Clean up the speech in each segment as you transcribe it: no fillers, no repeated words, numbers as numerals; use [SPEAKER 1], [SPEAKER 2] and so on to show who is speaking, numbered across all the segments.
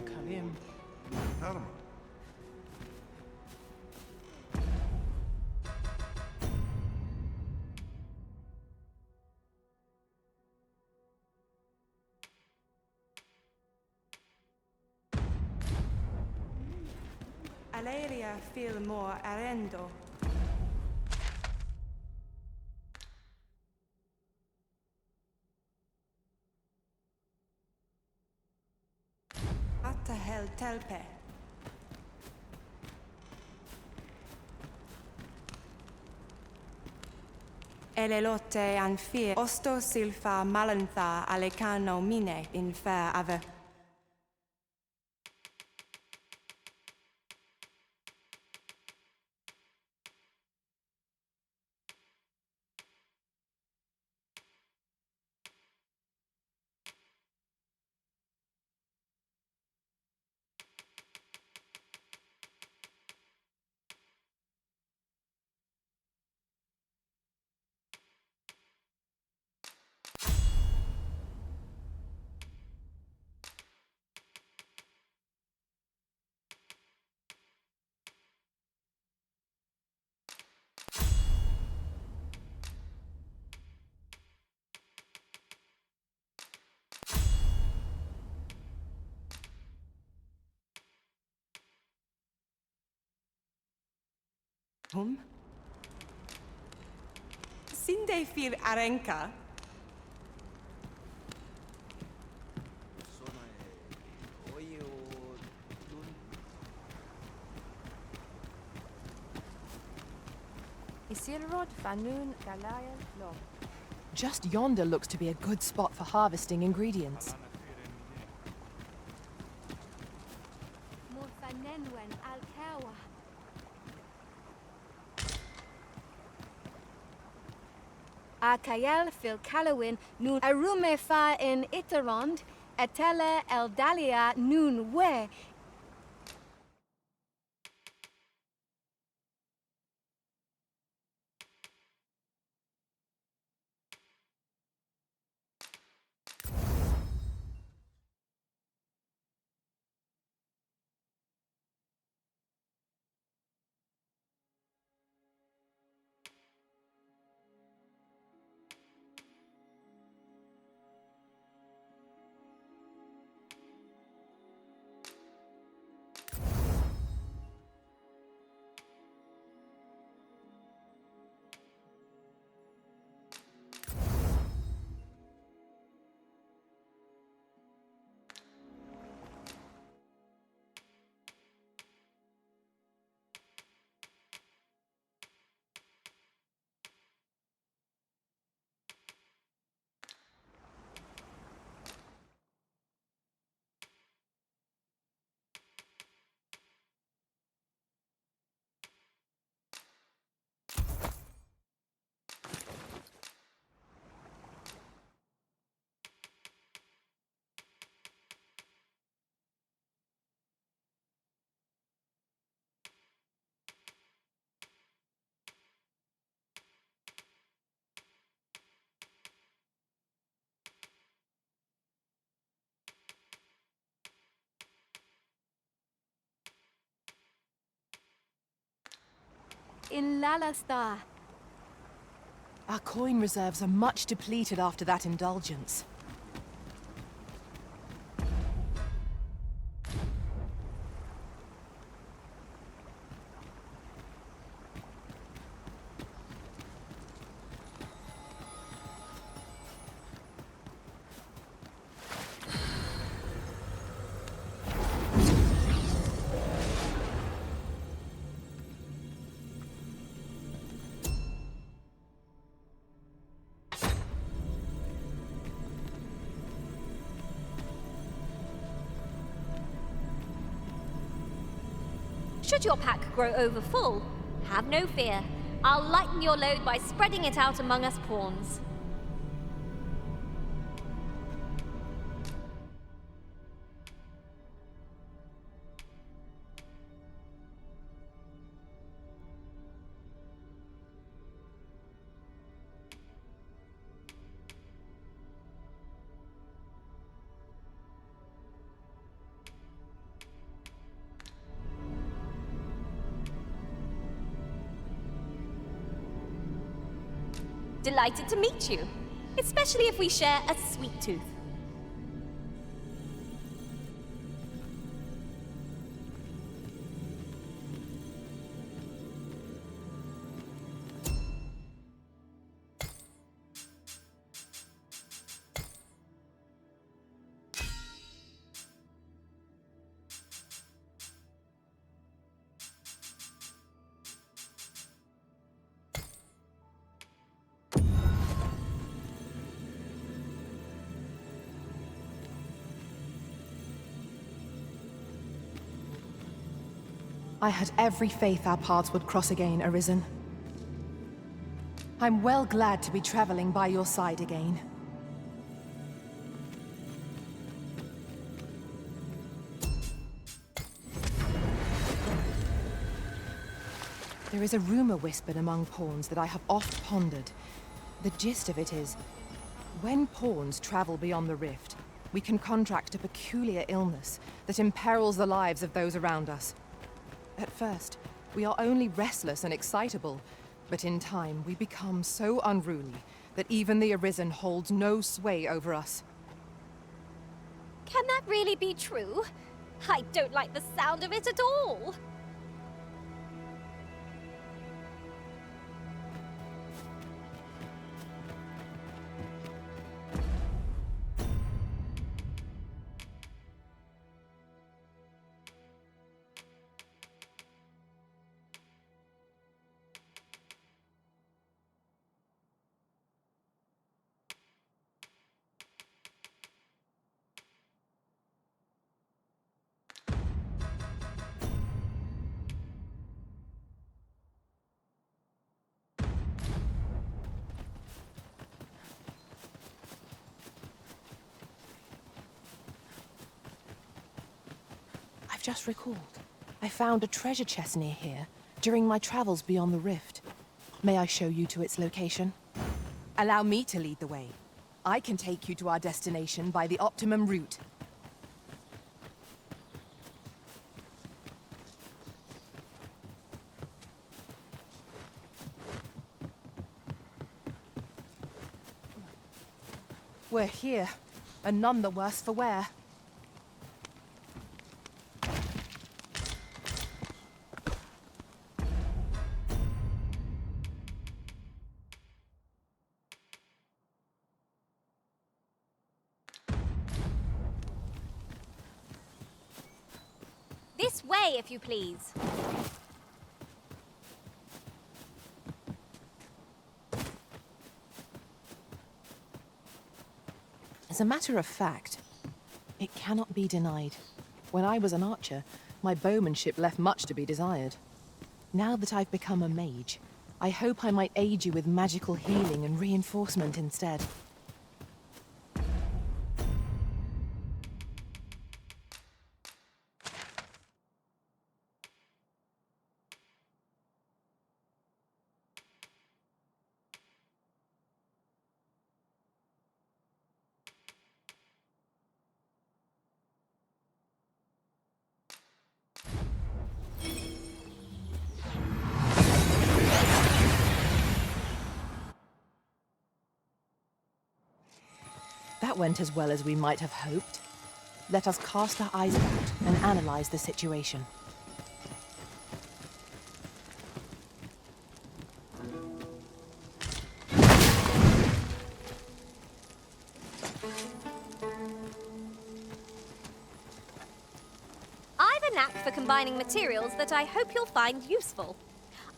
[SPEAKER 1] Karim.
[SPEAKER 2] Aleria feel more arendo. Atta hel telpe. Elelote an fear. Osto silfa malantha alecano mine in fair ave. Sinde fir arenka.
[SPEAKER 3] Isilrod Fanun Galayan Lom.
[SPEAKER 1] Just yonder looks to be a good spot for harvesting ingredients.
[SPEAKER 3] Morfanenwen Alkawa. Akael fil Kalawin nun arume fa in Itarond, etele eldalia nun we. In Lalasta.
[SPEAKER 1] Our coin reserves are much depleted after that indulgence.
[SPEAKER 4] Should your pack grow over full, have no fear. I'll lighten your load by spreading it out among us pawns. Delighted to meet you, especially if we share a sweet tooth.
[SPEAKER 1] I had every faith our paths would cross again, Arisen. I'm well glad to be traveling by your side again. There is a rumor whispered among pawns that I have oft pondered. The gist of it is, when pawns travel beyond the rift, we can contract a peculiar illness that imperils the lives of those around us. At first, we are only restless and excitable, but in time we become so unruly that even the Arisen holds no sway over us.
[SPEAKER 4] Can that really be true? I don't like the sound of it at all.
[SPEAKER 1] I've just recalled. I found a treasure chest near here during my travels beyond the rift. May I show you to its location? Allow me to lead the way. I can take you to our destination by the optimum route. We're here, and none the worse for wear.
[SPEAKER 4] This way, if you please.
[SPEAKER 1] As a matter of fact, it cannot be denied. When I was an archer, my bowmanship left much to be desired. Now that I've become a mage, I hope I might aid you with magical healing and reinforcement instead. That went as well as we might have hoped. Let us cast our eyes about and analyze the situation.
[SPEAKER 4] I've a knack for combining materials that I hope you'll find useful.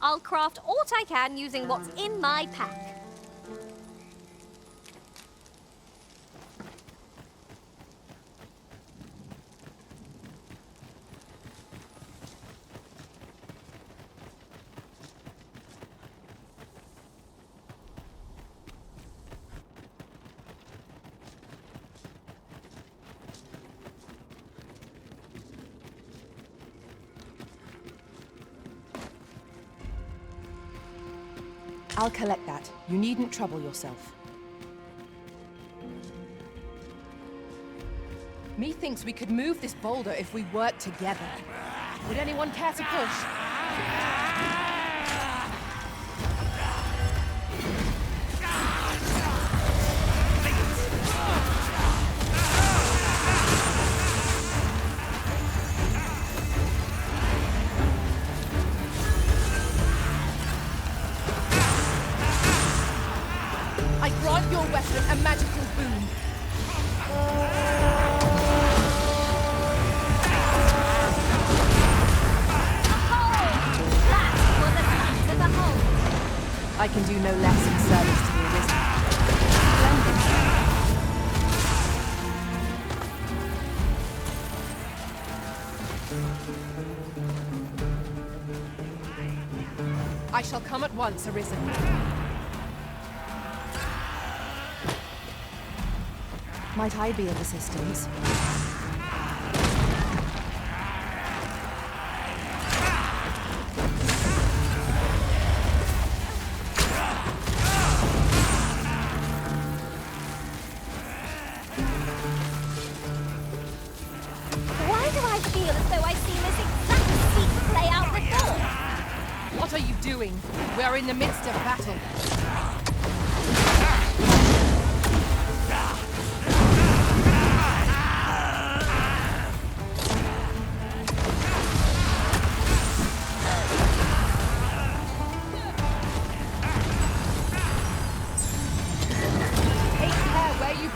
[SPEAKER 4] I'll craft aught I can using what's in my pack.
[SPEAKER 1] I'll collect that. You needn't trouble yourself. Methinks we could move this boulder if we work together. Would anyone care to push? I shall come at once, Arisen. Might I be of assistance?
[SPEAKER 4] Why do I feel as though I've seen this exact scene play out before?
[SPEAKER 1] What are you doing? We are in the midst of battle.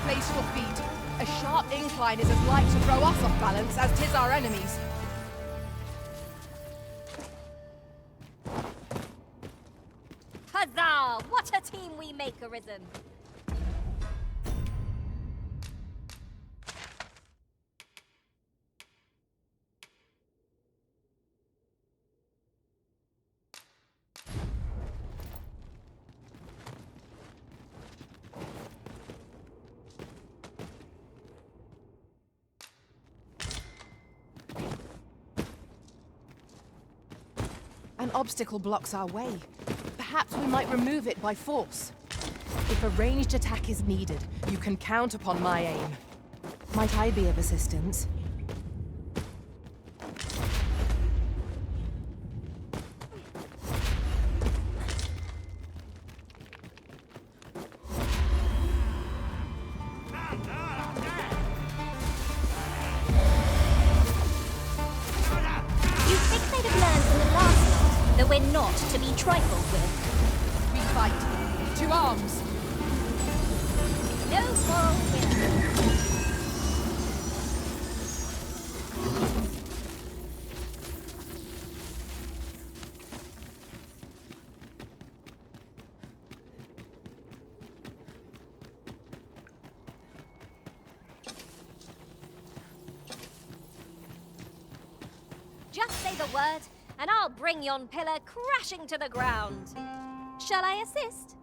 [SPEAKER 1] Place your feet. A sharp incline is as like to throw us off balance as 'tis our enemies.
[SPEAKER 4] Huzzah! What a team we make, Arisen!
[SPEAKER 1] An obstacle blocks our way. Perhaps we might remove it by force. If a ranged attack is needed, you can count upon my aim. Might I be of assistance?
[SPEAKER 4] You think they'd have learned from the last lot that we're not to be trifled with?
[SPEAKER 1] We fight. To arms!
[SPEAKER 4] No moral winner. Just say the word, and I'll bring yon pillar crashing to the ground. Shall I assist?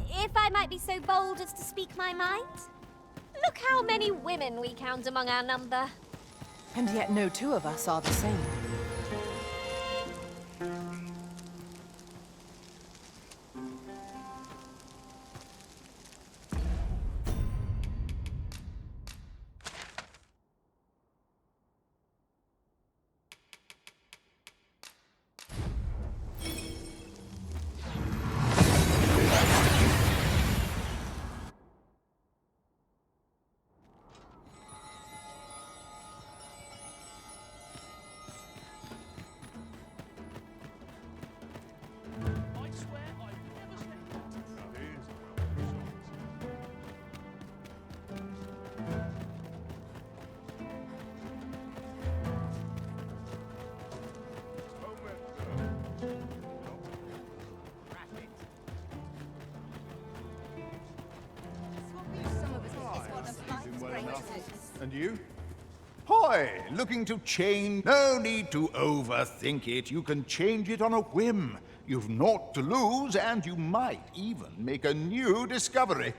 [SPEAKER 4] If I might be so bold as to speak my mind, look how many women we count among our number.
[SPEAKER 1] And yet no two of us are the same.
[SPEAKER 5] And you? Hoy! Looking to change? No need to overthink it. You can change it on a whim. You've naught to lose, and you might even make a new discovery.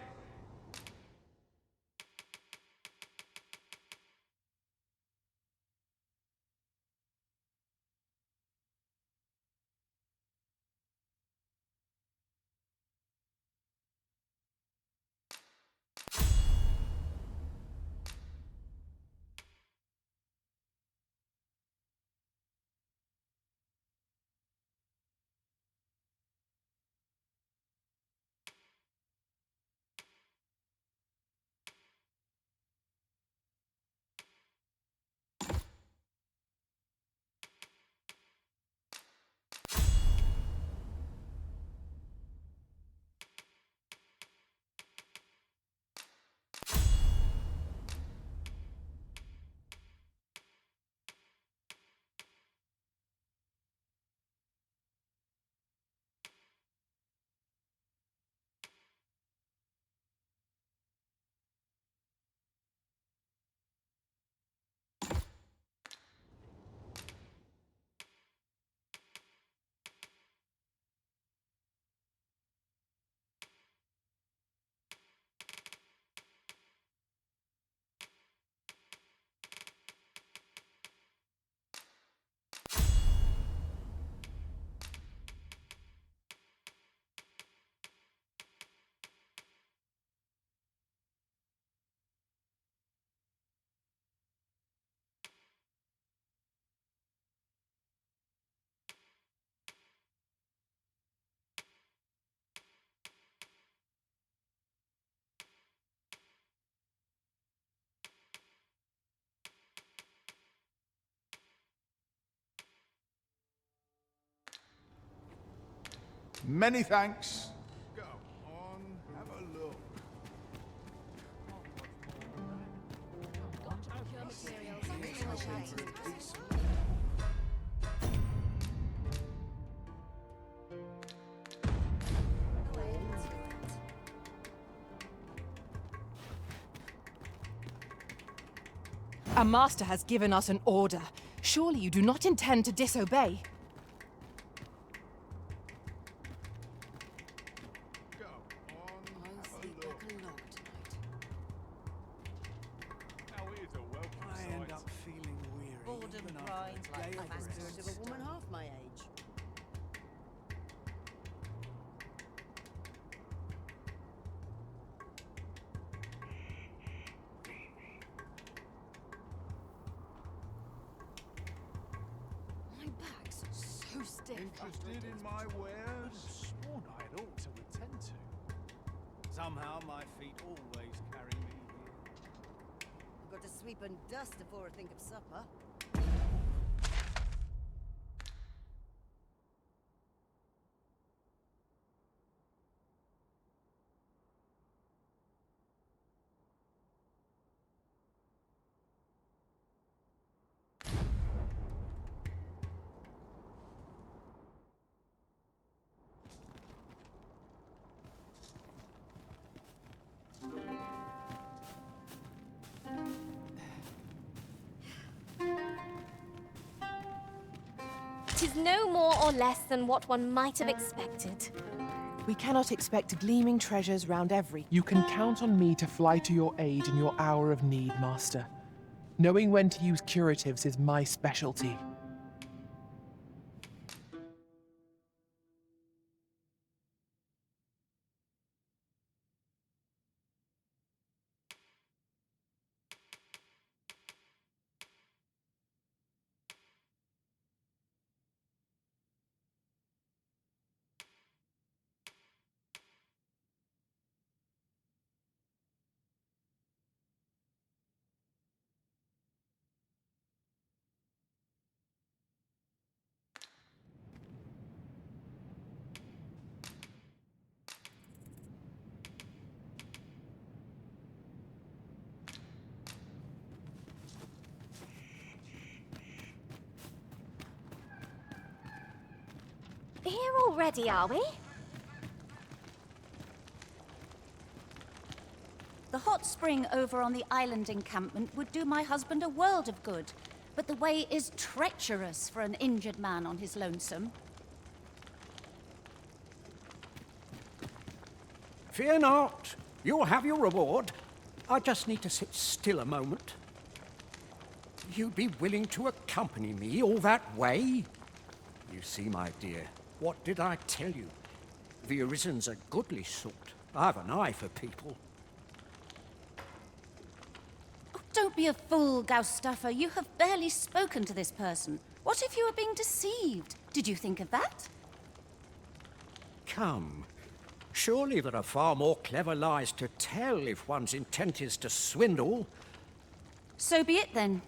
[SPEAKER 5] Many thanks. Go on, have a look.
[SPEAKER 1] A master has given us an order. Surely you do not intend to disobey.
[SPEAKER 5] Go on, have a look. Now here's a welcome
[SPEAKER 6] I
[SPEAKER 5] sight.
[SPEAKER 6] end up feeling weary.
[SPEAKER 7] Boredom
[SPEAKER 6] even after
[SPEAKER 7] grinds
[SPEAKER 6] a
[SPEAKER 7] like
[SPEAKER 6] day
[SPEAKER 7] the
[SPEAKER 6] of
[SPEAKER 7] fat
[SPEAKER 6] rest.
[SPEAKER 7] spirit of a woman half my age. My back's so stiff.
[SPEAKER 5] Interested in my wares?
[SPEAKER 6] Sworn I had ought to attend to. Somehow my feet always carry me here.
[SPEAKER 7] I've got to sweep and dust before I think of supper.
[SPEAKER 4] Tis no more or less than what one might have expected.
[SPEAKER 1] We cannot expect gleaming treasures round every...
[SPEAKER 8] You can count on me to fly to your aid in your hour of need, Master. Knowing when to use curatives is my specialty.
[SPEAKER 4] Here already, are we?
[SPEAKER 9] The hot spring over on the island encampment would do my husband a world of good, but the way is treacherous for an injured man on his lonesome.
[SPEAKER 6] Fear not. You'll have your reward. I just need to sit still a moment. You'd be willing to accompany me all that way? You see, my dear, what did I tell you? The Arisen's a goodly sort. I've an eye for people.
[SPEAKER 9] Oh, don't be a fool, Gaustaffer. You have barely spoken to this person. What if you were being deceived? Did you think of that?
[SPEAKER 6] Come. Surely there are far more clever lies to tell if one's intent is to swindle.
[SPEAKER 9] So be it then.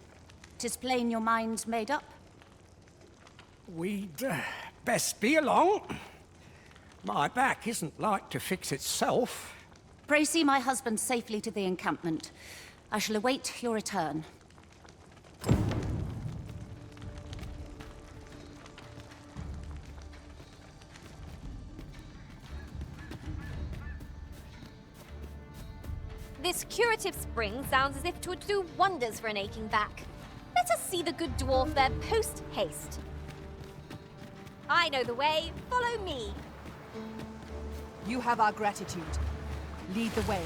[SPEAKER 9] 'Tis plain your mind's made up.
[SPEAKER 6] We'd best be along. My back isn't like to fix itself.
[SPEAKER 9] Pray see my husband safely to the encampment. I shall await your return.
[SPEAKER 4] This curative spring sounds as if it would do wonders for an aching back. Let us see the good dwarf there post-haste. I know the way. Follow me.
[SPEAKER 1] You have our gratitude. Lead the way.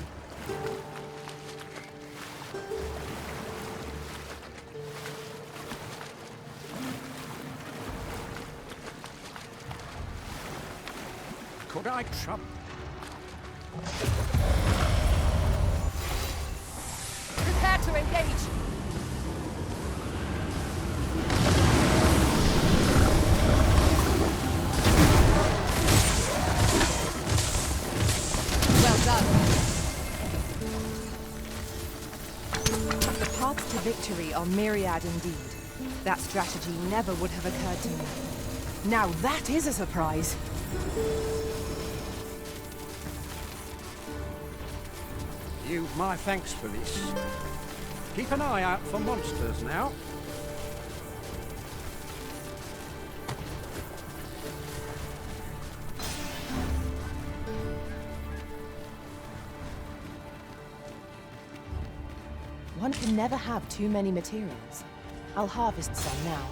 [SPEAKER 6] Could I trouble?
[SPEAKER 1] Prepare to engage! Well done. The paths to victory are myriad indeed. That strategy never would have occurred to me. Now that is a surprise.
[SPEAKER 6] You've my thanks for this. Keep an eye out for monsters now.
[SPEAKER 1] One can never have too many materials. I'll harvest some now.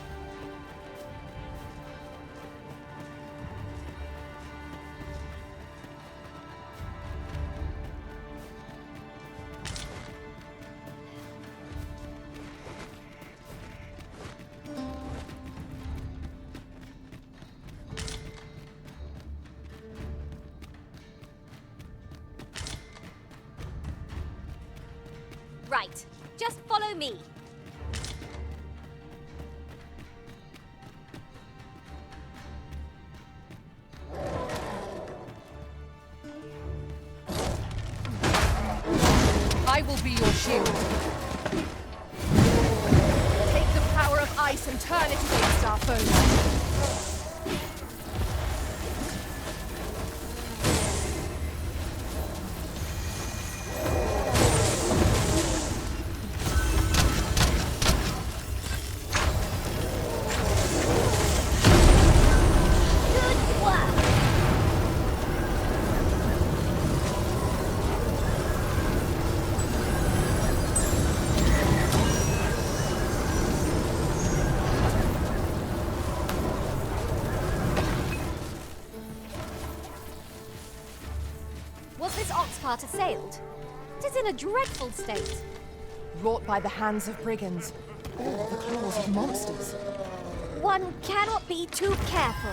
[SPEAKER 4] Right. Just follow me.
[SPEAKER 1] I will be your shield. Take the power of ice and turn it against our foes.
[SPEAKER 4] Was this ox cart assailed? It is in a dreadful state.
[SPEAKER 1] Wrought by the hands of brigands, or the claws of monsters.
[SPEAKER 4] One cannot be too careful.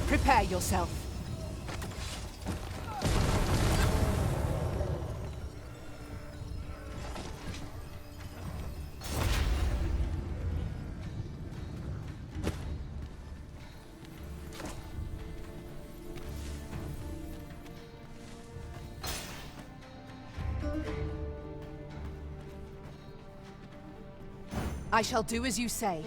[SPEAKER 1] Prepare yourself. I shall do as you say.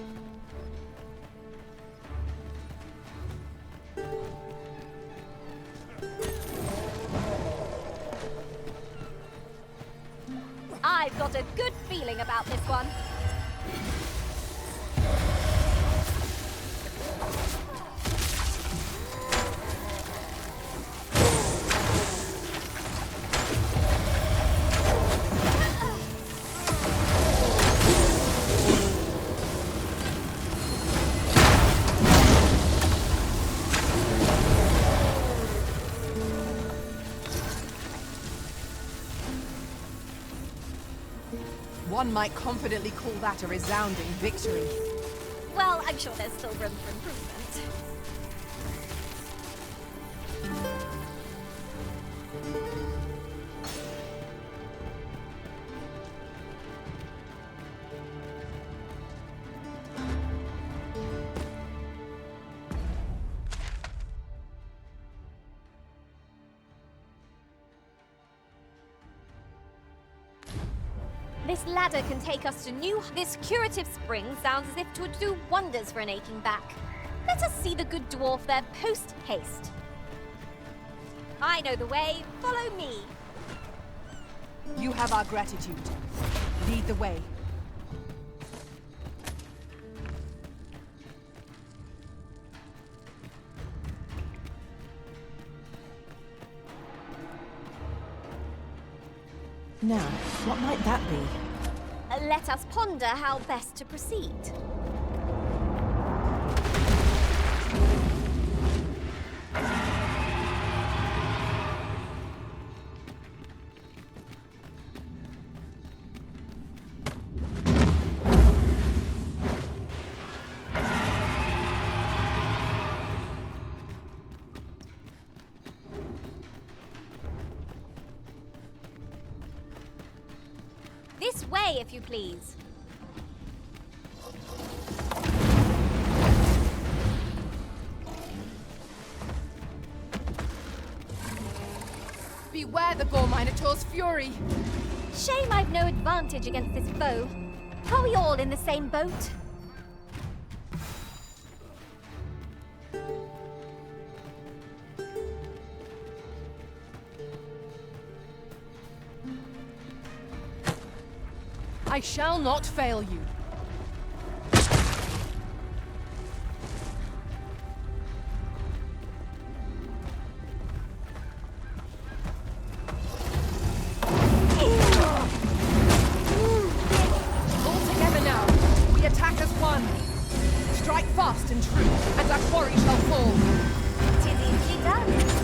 [SPEAKER 4] I've got a good feeling about this one.
[SPEAKER 1] One might confidently call that a resounding victory.
[SPEAKER 4] Well, I'm sure there's still room for improvement. This ladder can take us to new... This curative spring sounds as if it would do wonders for an aching back. Let us see the good dwarf there post-haste. I know the way. Follow me.
[SPEAKER 1] You have our gratitude. Lead the way. Now, what might that be?
[SPEAKER 4] Let us ponder how best to proceed. This way, if you please.
[SPEAKER 1] Beware the GrimMinotaur's fury!
[SPEAKER 4] Shame I've no advantage against this foe. Are we all in the same boat?
[SPEAKER 1] I shall not fail you. All together now. We attack as one. Strike fast and true, and our quarry shall fall.
[SPEAKER 4] 'Tis easily done.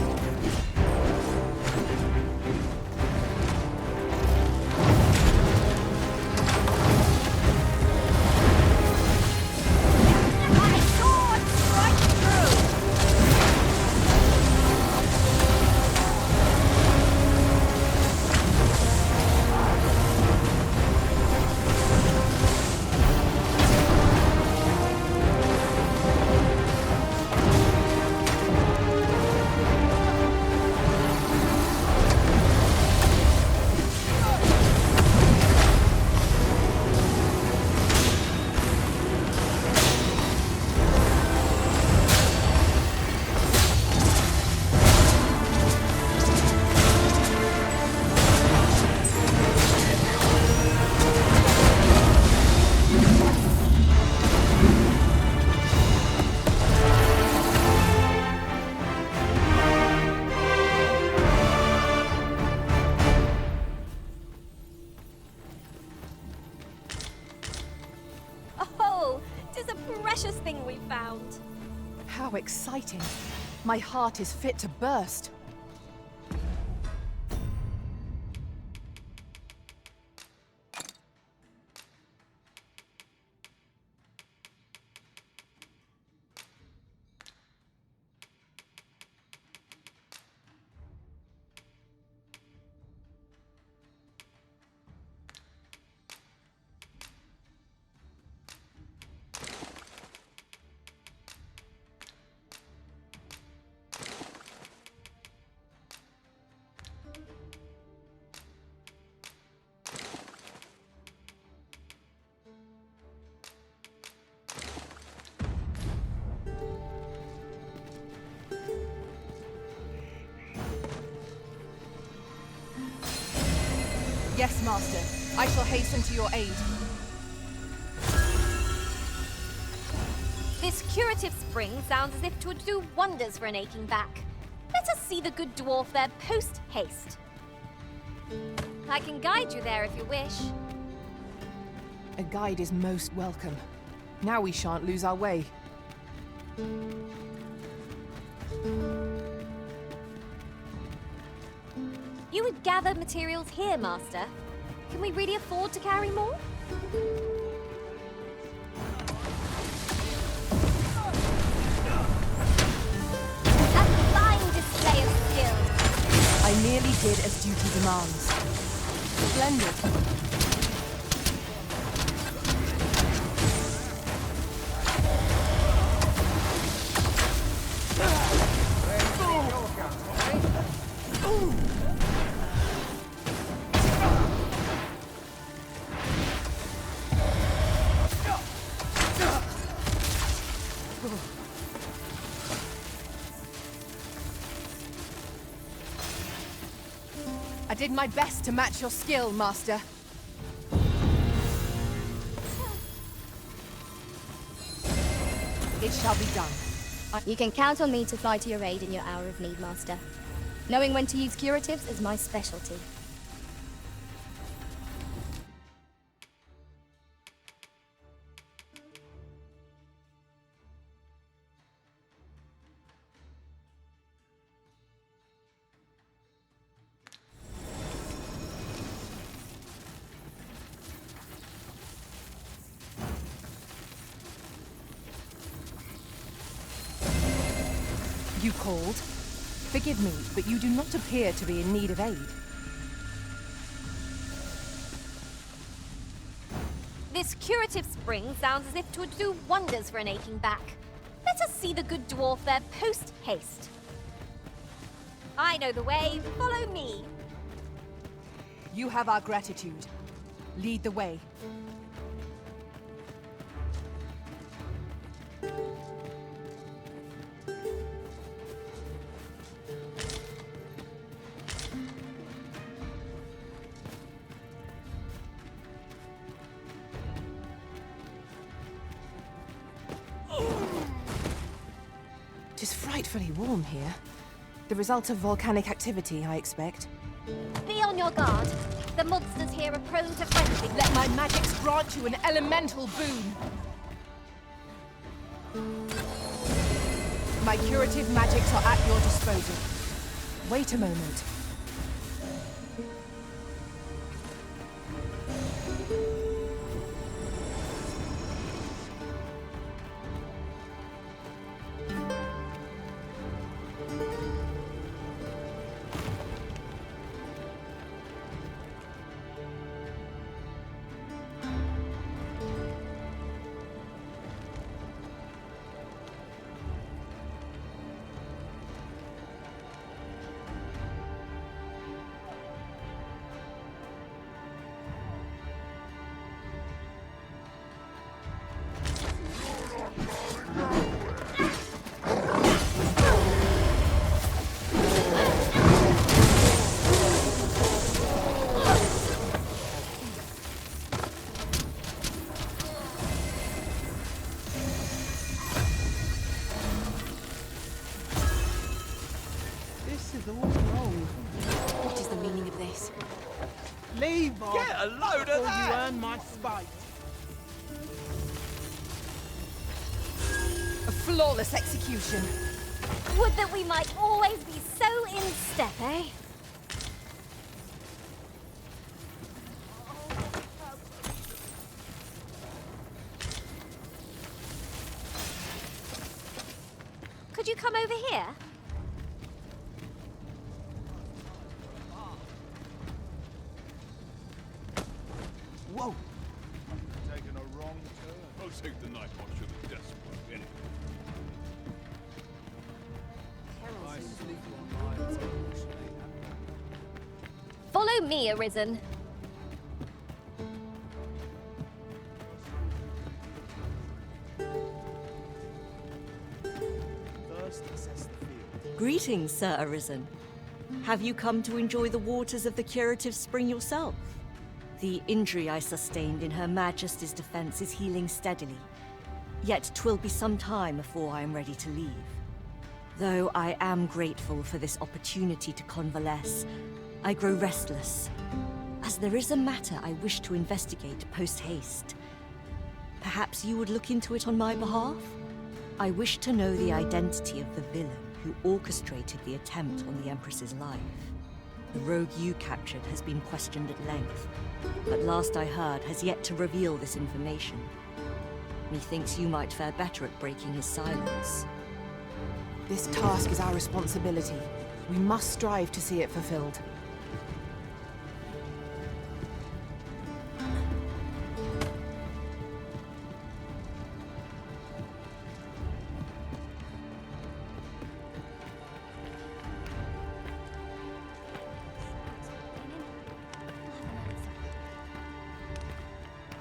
[SPEAKER 4] Precious thing we found.
[SPEAKER 1] How exciting. My heart is fit to burst. Yes, Master. I shall hasten to your aid.
[SPEAKER 4] This curative spring sounds as if it would do wonders for an aching back. Let us see the good dwarf there post-haste. I can guide you there if you wish.
[SPEAKER 1] A guide is most welcome. Now we shan't lose our way.
[SPEAKER 4] You would gather materials here, Master. Can we really afford to carry more?
[SPEAKER 1] as duty demands. Splendid. I did my best to match your skill, Master. It shall be done.
[SPEAKER 10] You can count on me to fly to your aid in your hour of need, Master. Knowing when to use curatives is my specialty.
[SPEAKER 1] You called? Forgive me, but you do not appear to be in need of aid.
[SPEAKER 4] This curative spring sounds as if it would do wonders for an aching back. Let us see the good dwarf there post-haste. I know the way. Follow me.
[SPEAKER 1] You have our gratitude. Lead the way. It is frightfully warm here. The result of volcanic activity, I expect.
[SPEAKER 4] Be on your guard. The monsters here are prone to frenzy.
[SPEAKER 1] Let my magics grant you an elemental boon. My curative magics are at your disposal. Wait a moment.
[SPEAKER 2] What is the meaning of this?
[SPEAKER 11] Leave off!
[SPEAKER 12] Get a load of that!
[SPEAKER 11] You earn my spite.
[SPEAKER 1] A flawless execution.
[SPEAKER 4] Would that we might always be so in step, eh? Could you come over here?
[SPEAKER 5] Whoa!
[SPEAKER 12] Taking a wrong turn. I'll take the night watch to the desk work anyway.
[SPEAKER 4] Follow me, Arisen.
[SPEAKER 11] First, assess the field.
[SPEAKER 13] Greetings, Sir Arisen. Have you come to enjoy the waters of the curative spring yourself? The injury I sustained in Her Majesty's defense is healing steadily. Yet 'twill be some time before I am ready to leave. Though I am grateful for this opportunity to convalesce, I grow restless, as there is a matter I wish to investigate post-haste. Perhaps you would look into it on my behalf? I wish to know the identity of the villain who orchestrated the attempt on the Empress's life. The rogue you captured has been questioned at length, but last I heard has yet to reveal this information. Methinks you might fare better at breaking his silence.
[SPEAKER 1] This task is our responsibility. We must strive to see it fulfilled.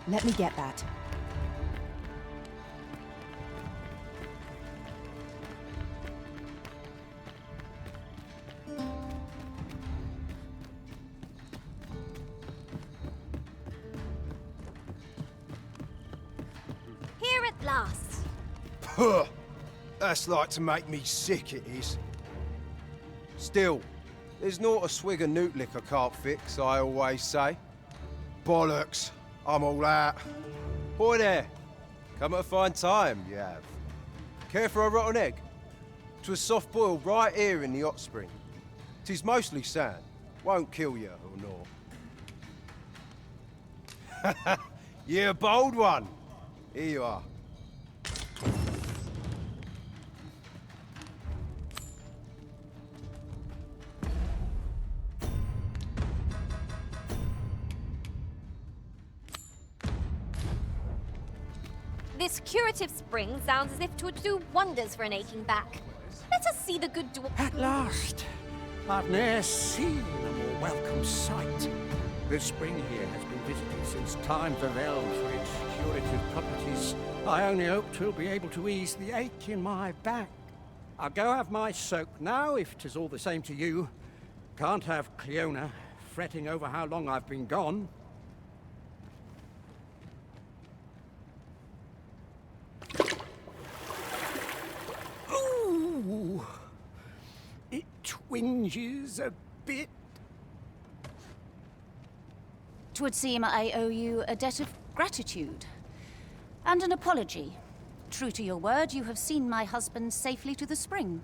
[SPEAKER 1] Let me get that.
[SPEAKER 4] Here at last.
[SPEAKER 14] Puh! That's like to make me sick, it is. Still, there's not a swig of newt liquor can't fix, I always say. Bollocks, I'm all out. Boy there, come at a fine time, you have. Care for a rotten egg? 'Twas soft boiled right here in the hot spring. 'Tis mostly sand, won't kill you or naught. You're a bold one. Here you are.
[SPEAKER 4] This curative spring sounds as if it would do wonders for an aching back. Let us see the good dwarf.
[SPEAKER 6] At last! I've ne'er seen a more welcome sight. The spring here has been visited since times of elves for its curative properties. I only hope 'twill be able to ease the ache in my back. I'll go have my soak now, if 'tis all the same to you. Can't have Cleona fretting over how long I've been gone. Ooh, it twinges a bit.
[SPEAKER 9] 'Twould seem I owe you a debt of gratitude. And an apology. True to your word, you have seen my husband safely to the spring.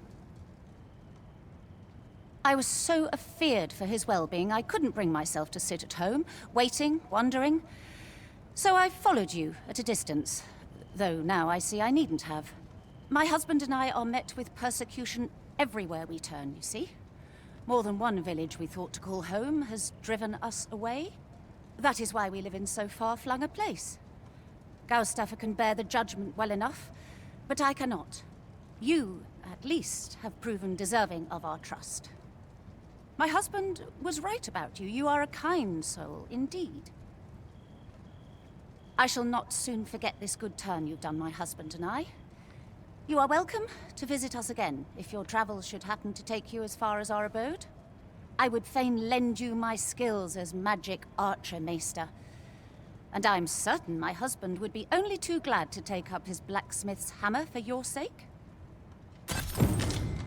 [SPEAKER 9] I was so afeard for his well-being, I couldn't bring myself to sit at home, waiting, wondering. So I followed you at a distance, though now I see I needn't have. My husband and I are met with persecution everywhere we turn, you see. More than one village we thought to call home has driven us away. That is why we live in so far-flung a place. Gaustaffer can bear the judgment well enough, but I cannot. You, at least, have proven deserving of our trust. My husband was right about you. You are a kind soul, indeed. I shall not soon forget this good turn you've done my husband and I. You are welcome to visit us again, if your travels should happen to take you as far as our abode. I would fain lend you my skills as Magick Archer Maester. And I'm certain my husband would be only too glad to take up his blacksmith's hammer for your sake.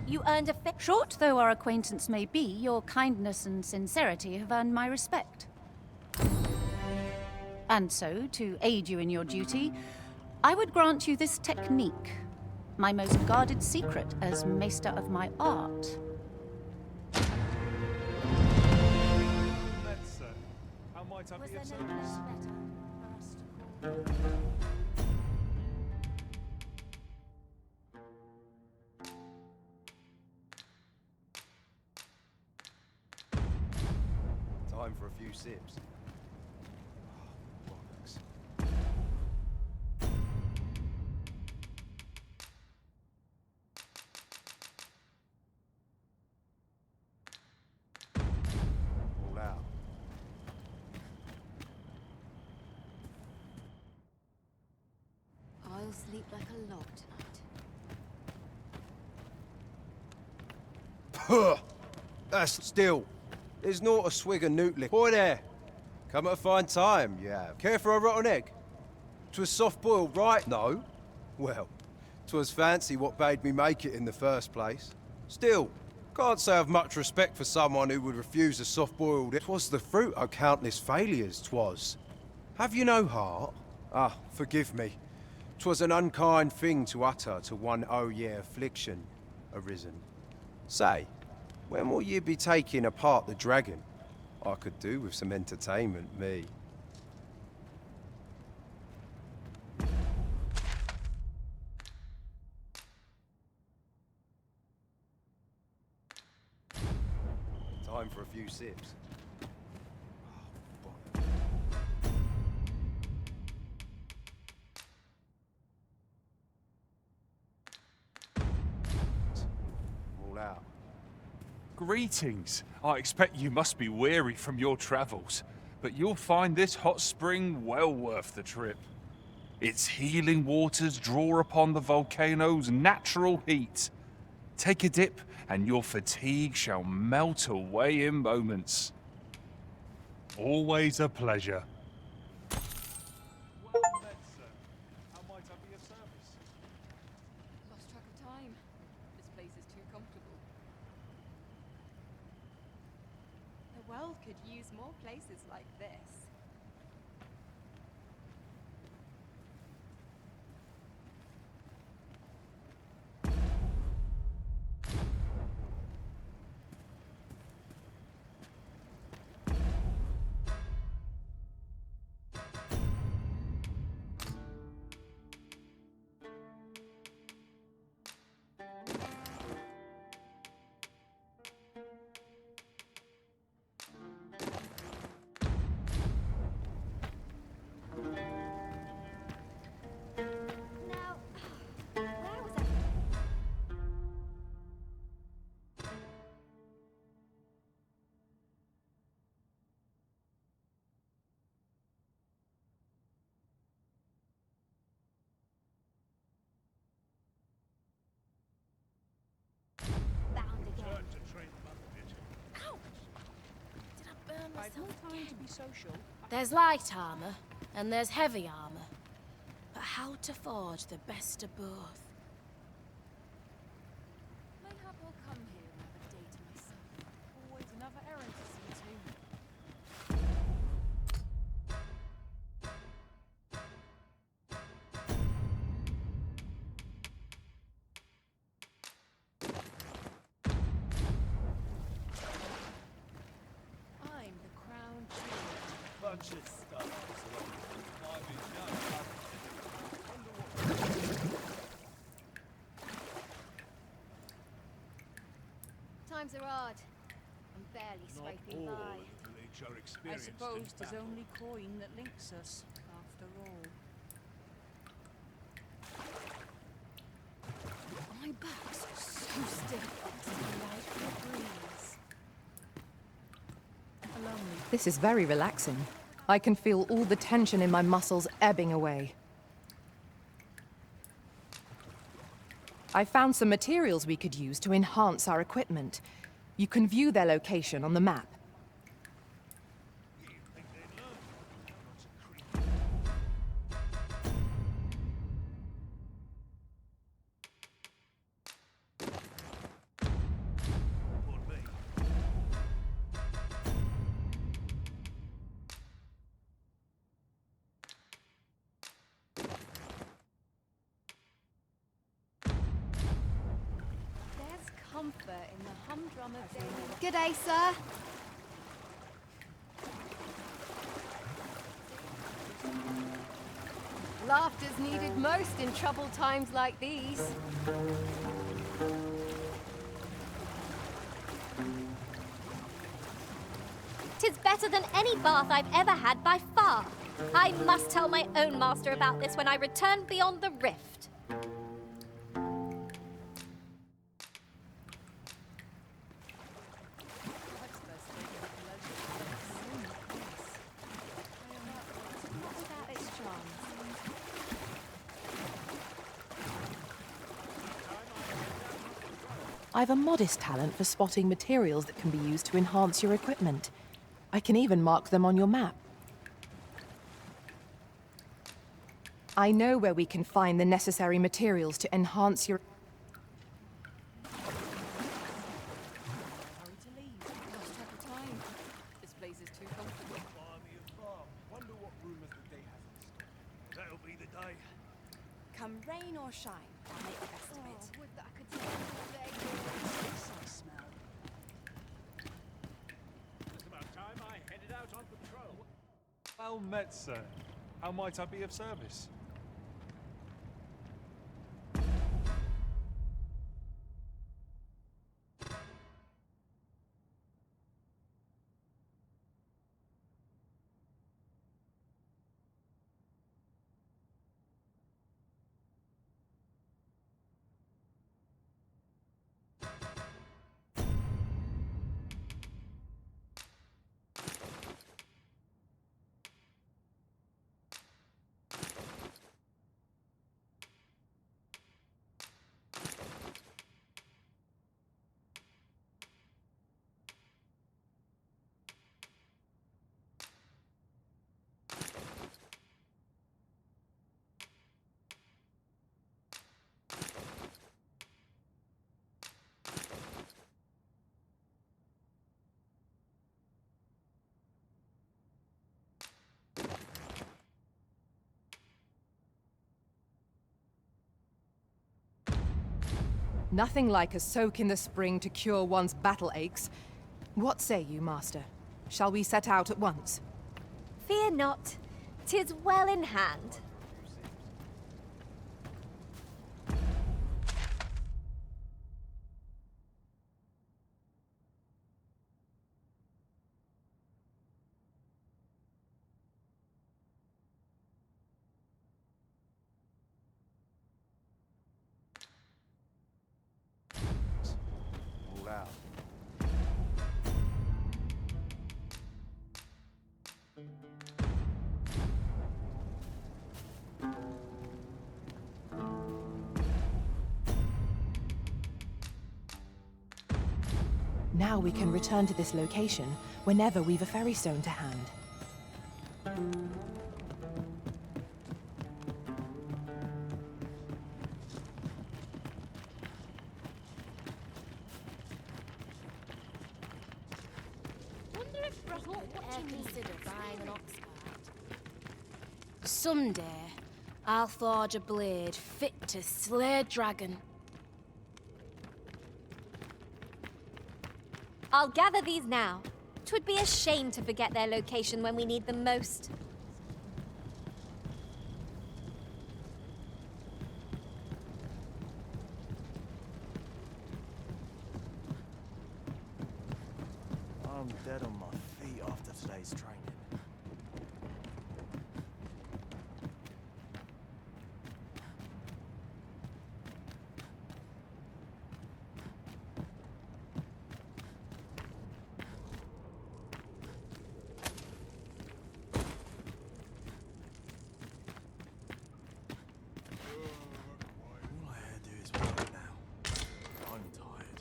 [SPEAKER 4] You earned a
[SPEAKER 9] Short though our acquaintance may be, your kindness and sincerity have earned my respect. And so, to aid you in your duty, I would grant you this technique, my most guarded secret as Maester of my art.
[SPEAKER 12] Let's say, how might I be of service?
[SPEAKER 14] Time for a few sips. Bollocks. All out.
[SPEAKER 7] I'll sleep like a log tonight.
[SPEAKER 14] Puh! That's still. There's not a swig of newt liquor. Boy there, come at a fine time, you have. Care for a rotten egg? 'Twas soft boiled, right? No. Well, 'twas fancy what bade me make it in the first place. Still, can't say I've much respect for someone who would refuse a soft boiled. 'Twas the fruit of countless failures, 'twas. Have you no heart? Ah, forgive me. 'Twas an unkind thing to utter to one yeah affliction arisen. Say, when will you be taking apart the dragon? I could do with some entertainment, me. Time for a few sips. All out.
[SPEAKER 12] Greetings. I expect you must be weary from your travels.
[SPEAKER 15] but you'll find this hot spring well worth the trip. Its healing waters draw upon the volcano's natural heat. Take a dip, and your fatigue shall melt away in moments.
[SPEAKER 16] Always a pleasure.
[SPEAKER 2] Lost track of time. This place is too comfortable. The world could use more places like this.
[SPEAKER 17] There's light armor, and there's heavy armor. But how to forge the best of both?
[SPEAKER 2] Mayhap I'll come here and have a day to myself. Always another errand to see to. I'm the crown jewel.
[SPEAKER 11] Bunch of stuff.
[SPEAKER 3] Times are hard. I'm barely scraping by.
[SPEAKER 11] I suppose there's only coin that links us, after all.
[SPEAKER 17] My back's so stiff to the light breeze.
[SPEAKER 1] This is very relaxing. I can feel all the tension in my muscles ebbing away. I found some materials we could use to enhance our equipment. You can view their location on the map.
[SPEAKER 3] Comfort in the humdrum of daily. Good day, sir. Laughter's needed most in troubled times like these.
[SPEAKER 4] Tis better than any bath I've ever had by far. I must tell my own master about this when I return beyond the rift.
[SPEAKER 1] I've a modest talent for spotting materials that can be used to enhance your equipment. I can even mark them on your map. I know where we can find the necessary materials to enhance your...
[SPEAKER 2] This place is too comfortable.
[SPEAKER 11] Wonder what rumors the day has. That'll be the day.
[SPEAKER 2] Come rain or shine, I'll make the best of it.
[SPEAKER 3] Would that I could see all day.
[SPEAKER 11] I smell.
[SPEAKER 16] Just about time I headed out on patrol. Well met, sir. How might I be of service?
[SPEAKER 1] Nothing like a soak in the spring to cure one's battle aches. What say you, Master? Shall we set out at once?
[SPEAKER 4] Fear not. 'Tis well in hand.
[SPEAKER 14] All out.
[SPEAKER 1] Now we can return to this location whenever we've a ferry stone to hand.
[SPEAKER 17] Wonder if Brock would ever consider buying an ox cart. Someday, I'll forge a blade fit to slay a dragon.
[SPEAKER 4] I'll gather these now. 'Twould be a shame to forget their location when we need them most.
[SPEAKER 18] I'm dead on my feet after today's training. All I had to do is work now. I'm tired.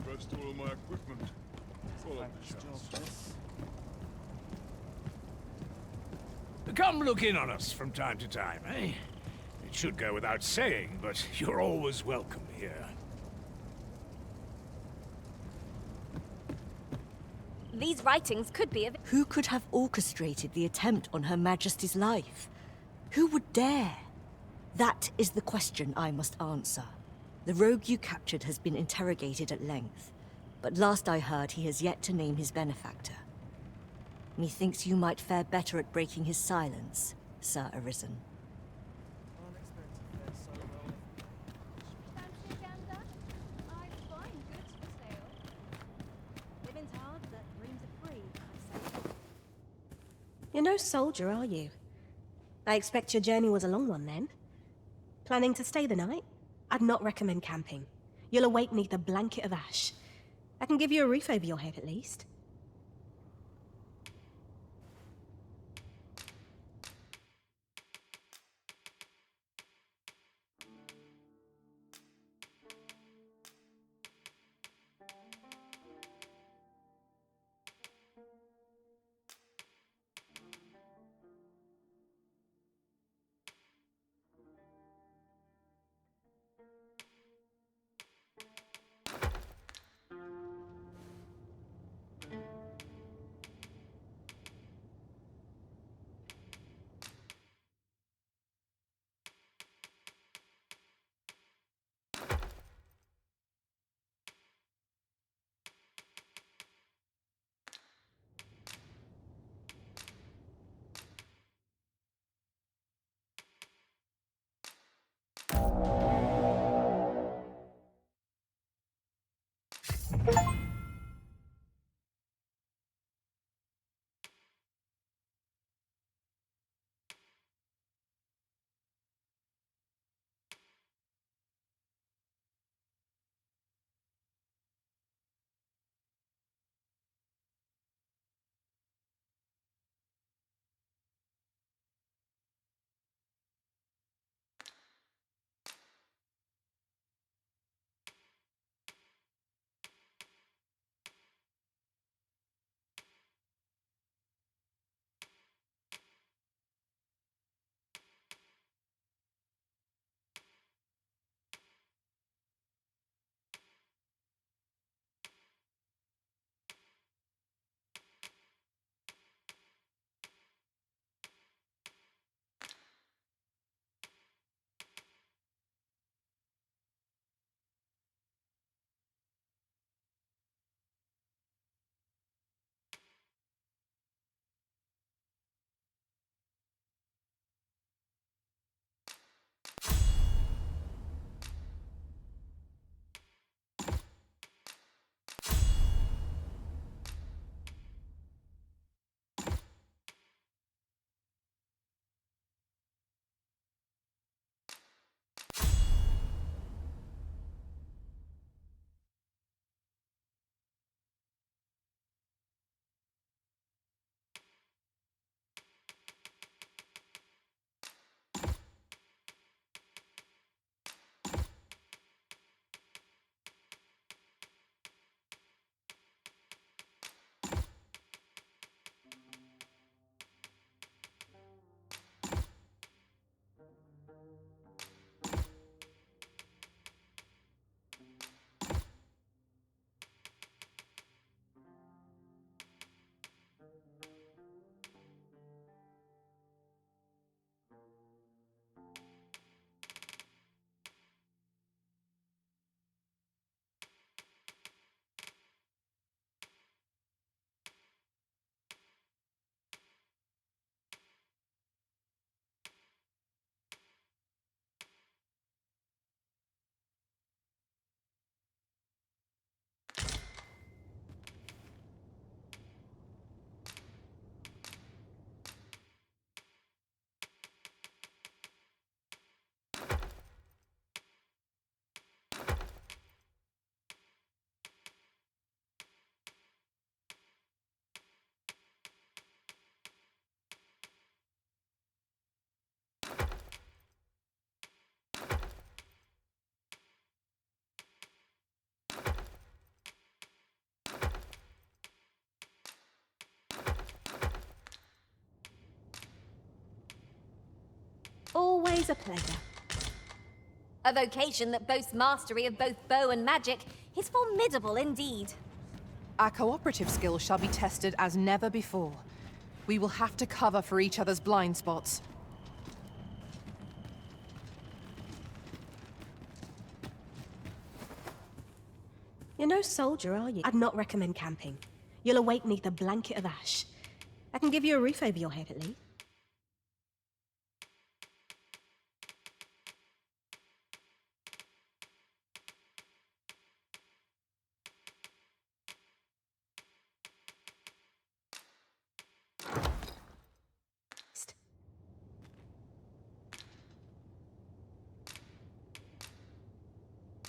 [SPEAKER 12] First all my equipment. Follow the chance.
[SPEAKER 19] Come look in on us from time to time, eh? It should go without saying, but you're always welcome here.
[SPEAKER 4] These writings could be of...
[SPEAKER 13] Who could have orchestrated the attempt on Her Majesty's life? Who would dare? That is the question I must answer. The rogue you captured has been interrogated at length, but last I heard he has yet to name his benefactor. Methinks you might fare better at breaking his silence, Sir Arisen.
[SPEAKER 20] You're no soldier, are you? I expect your journey was a long one then. Planning to stay the night? I'd not recommend camping. You'll awake neath a blanket of ash. I can give you a roof over your head at least. Always a pleasure.
[SPEAKER 4] A vocation that boasts mastery of both bow and magic is formidable indeed.
[SPEAKER 1] Our cooperative skills shall be tested as never before. We will have to cover for each other's blind spots.
[SPEAKER 20] You're no soldier, are you? I'd not recommend camping. You'll awake neath a blanket of ash. I can give you a roof over your head at least.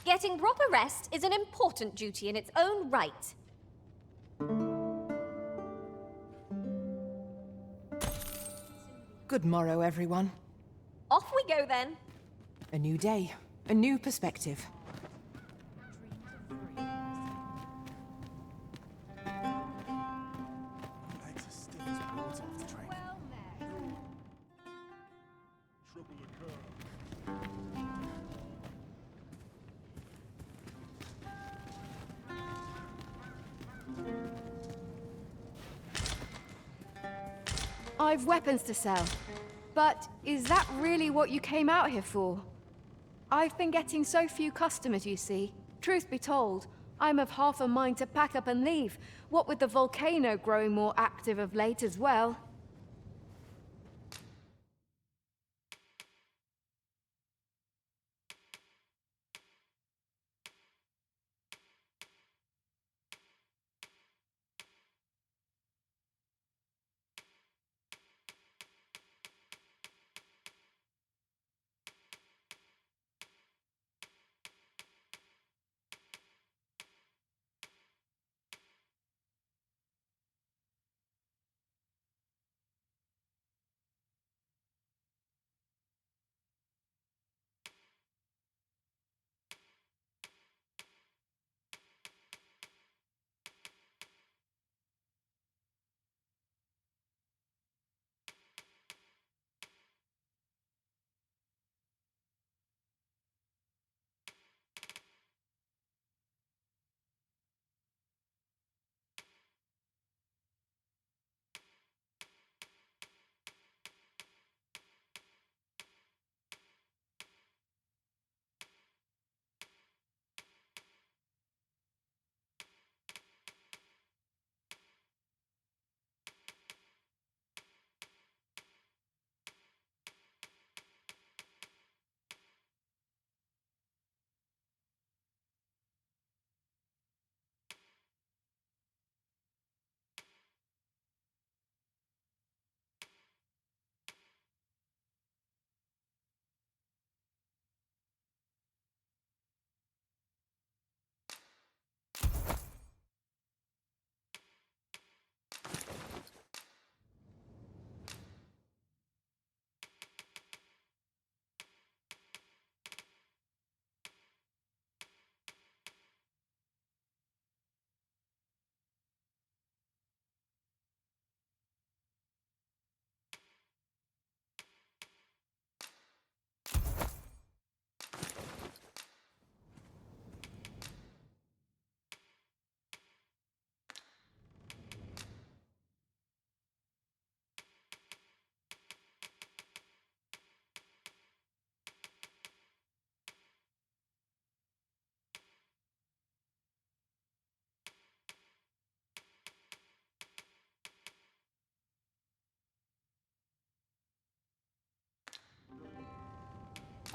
[SPEAKER 4] Getting proper rest is an important duty in its own right.
[SPEAKER 1] Good morrow, everyone.
[SPEAKER 4] Off we go then.
[SPEAKER 1] A new day, a new perspective.
[SPEAKER 18] Legs are stiff as boards after training.
[SPEAKER 12] Trouble occur.
[SPEAKER 3] I've weapons to sell. But is that really what you came out here for? I've been getting so few customers, you see. Truth be told, I'm of half a mind to pack up and leave, what with the volcano growing more active of late as well.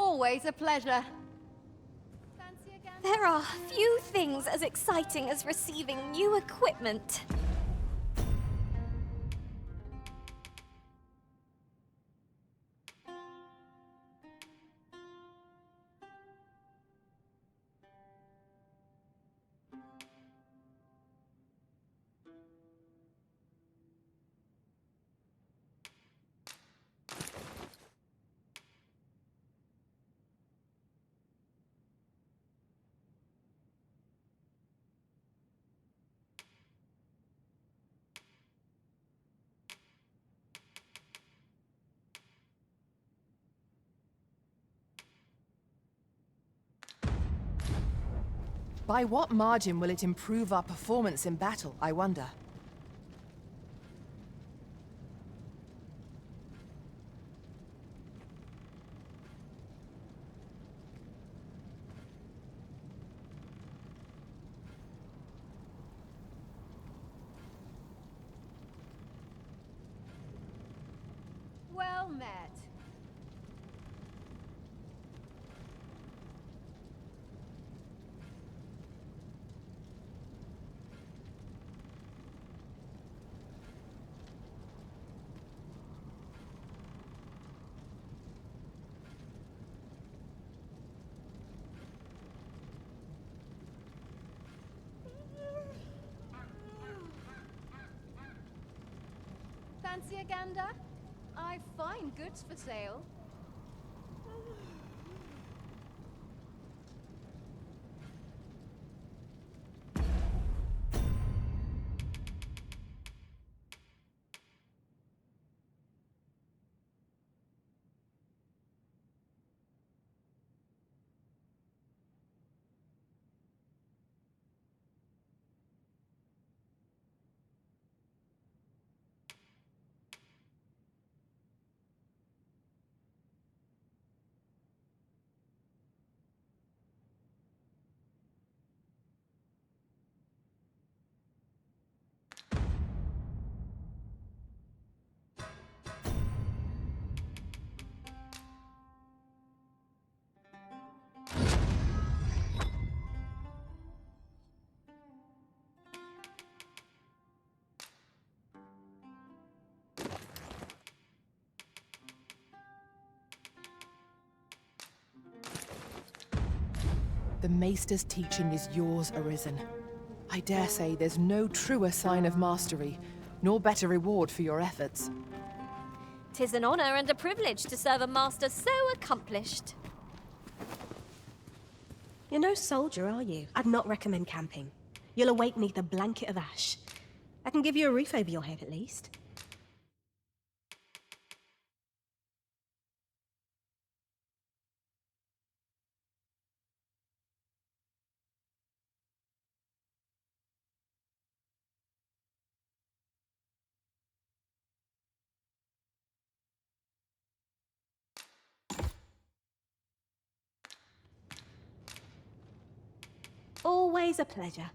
[SPEAKER 3] Always a pleasure.
[SPEAKER 4] There are few things as exciting as receiving new equipment.
[SPEAKER 1] By what margin will it improve our performance in battle, I wonder?
[SPEAKER 3] Well met. Fancy a gander? I find goods for sale.
[SPEAKER 1] The Maester's teaching is yours, Arisen. I dare say there's no truer sign of mastery, nor better reward for your efforts.
[SPEAKER 4] 'Tis an honor and a privilege to serve a master so accomplished.
[SPEAKER 20] You're no soldier, are you? I'd not recommend camping. You'll awake neath a blanket of ash. I can give you a roof over your head at least. Always a pleasure.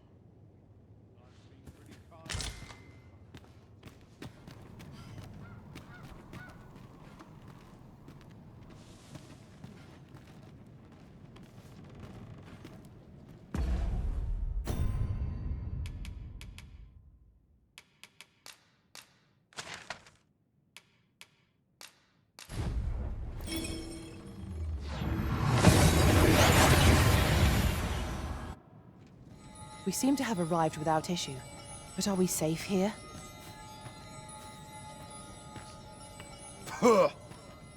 [SPEAKER 1] We seem to have arrived without issue. But are we safe here?
[SPEAKER 14] Puh!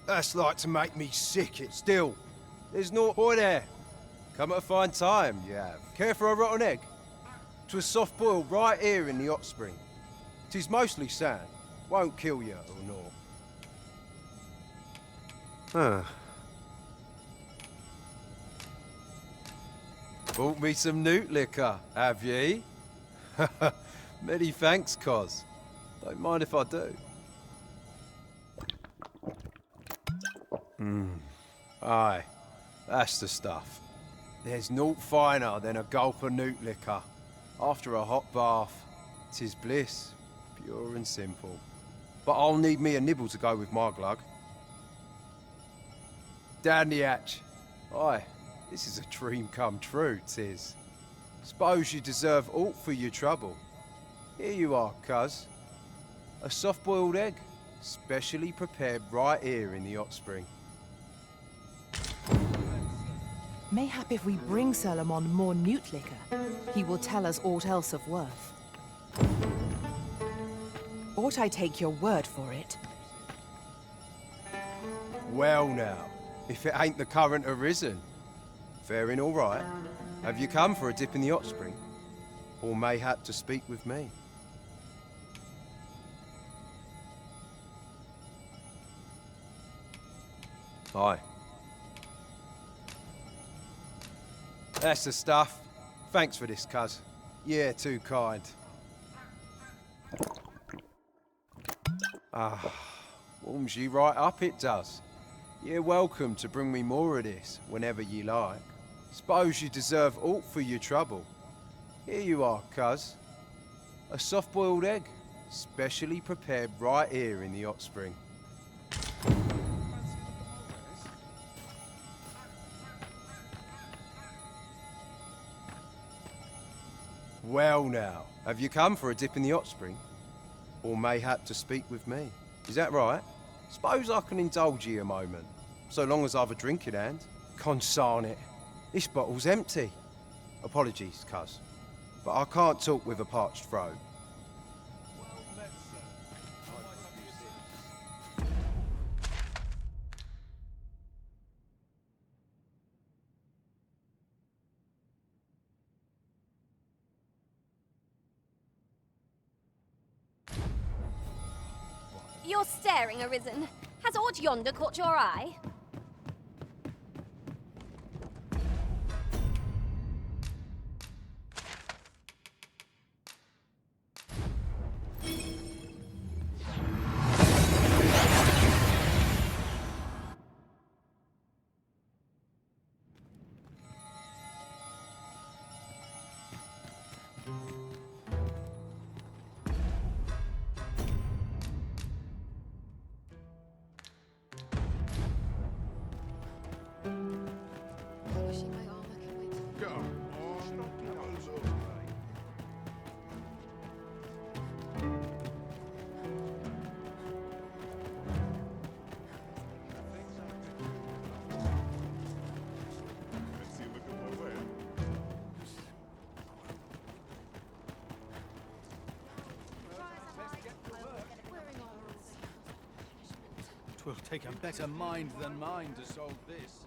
[SPEAKER 14] That's like to make me sick. It still. There's no boy there. Come at a fine time, you have. Care for a rotten egg? 'Twas soft boiled right here in the hot spring. 'Tis mostly sand. Won't kill you or no. Huh. Bought me some newt liquor, have ye? Many thanks, Cos. Don't mind if I do. Aye, that's the stuff. There's naught finer than a gulp of newt liquor. After a hot bath, 'tis bliss, pure and simple. But I'll need me a nibble to go with my glug. Down the hatch. Aye. This is a dream come true, 'tis. Suppose you deserve aught for your trouble. Here you are, cuz. A soft-boiled egg, specially prepared right here in the hot spring.
[SPEAKER 1] Mayhap if we bring Sir Lamond more newt liquor, he will tell us aught else of worth. Ought I take your word for it?
[SPEAKER 14] Well now, if it ain't the current Arisen. Faring all right. Have you come for a dip in the hot spring? Or mayhap to speak with me? Aye. That's the stuff. Thanks for this, cuz. Yeah, too kind. Ah, warms you right up, it does. You're welcome to bring me more of this whenever you like. Suppose you deserve aught for your trouble. Here you are, cuz. A soft-boiled egg, specially prepared right here in the hot spring. Well now, have you come for a dip in the hot spring? Or mayhap to speak with me? Is that right? Suppose I can indulge you a moment, so long as I've a drink in hand. Consarn it, this bottle's empty. Apologies, cuz, but I can't talk with a parched throat.
[SPEAKER 4] You're staring, Arisen. Has aught yonder caught your eye?
[SPEAKER 12] Twill take a better mind than mine to solve this.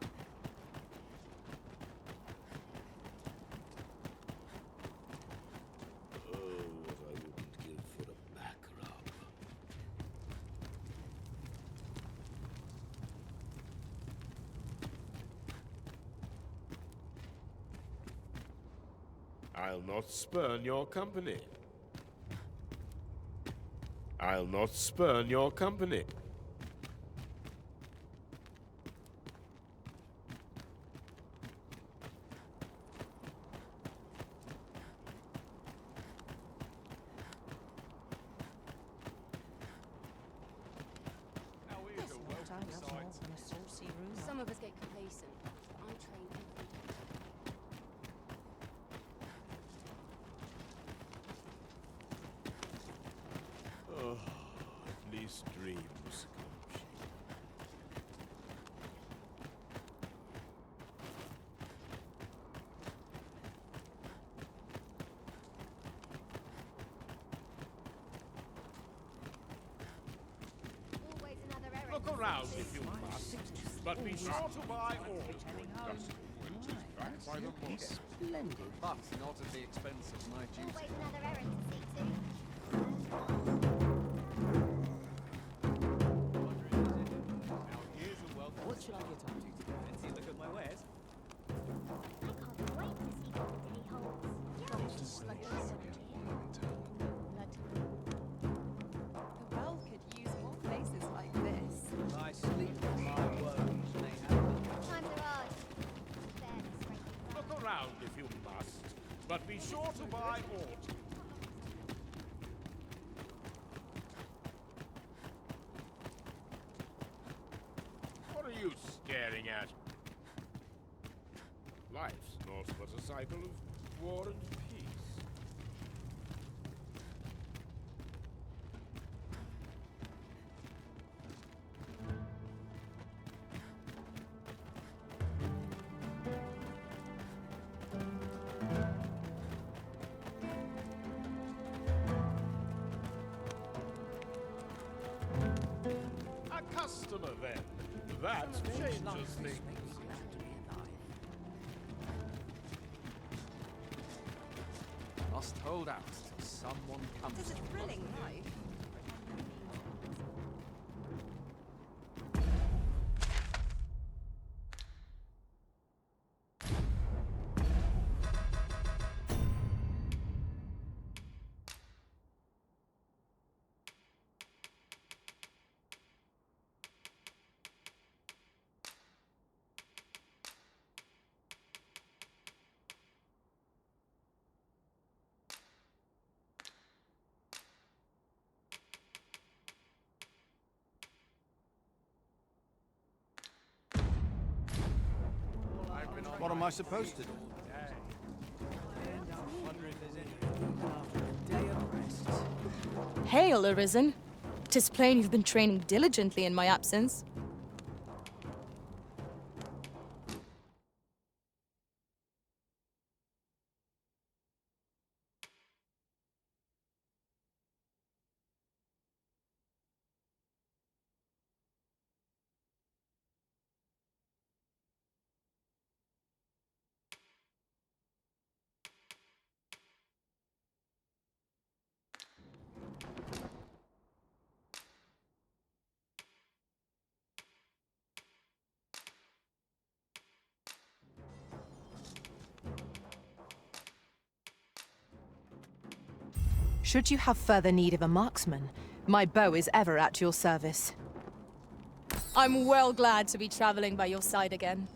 [SPEAKER 12] Oh, what I wouldn't give for a back rub.
[SPEAKER 21] I'll not spurn your company. I'll not spurn your company.
[SPEAKER 17] Some of us get complacent. I train every day.
[SPEAKER 21] Oh, at least dreams come cheap. Look around if you must, but be sure to buy all. Back by the book.
[SPEAKER 22] Splendid, but not at the expense of my duty.
[SPEAKER 4] Always another errand to see to.
[SPEAKER 22] What should I get up to today? Fancy a look at my wares?
[SPEAKER 4] I can't wait to see what Dilly holds.
[SPEAKER 1] The world could use more places like this.
[SPEAKER 22] My sleep and my woes may have.
[SPEAKER 4] Times are hard.
[SPEAKER 21] Look around if you must, but be sure to buy aught. What are you staring at? Life's naught but a cycle of war and peace. A customer, then. That changes things.
[SPEAKER 22] Must hold out till someone comes.
[SPEAKER 1] It is a thrilling life.
[SPEAKER 14] What am I supposed to do?
[SPEAKER 8] Hail, Arisen. 'Tis plain you've been training diligently in my absence.
[SPEAKER 1] Should you have further need of a marksman, my bow is ever at your service.
[SPEAKER 8] I'm well glad to be traveling by your side again.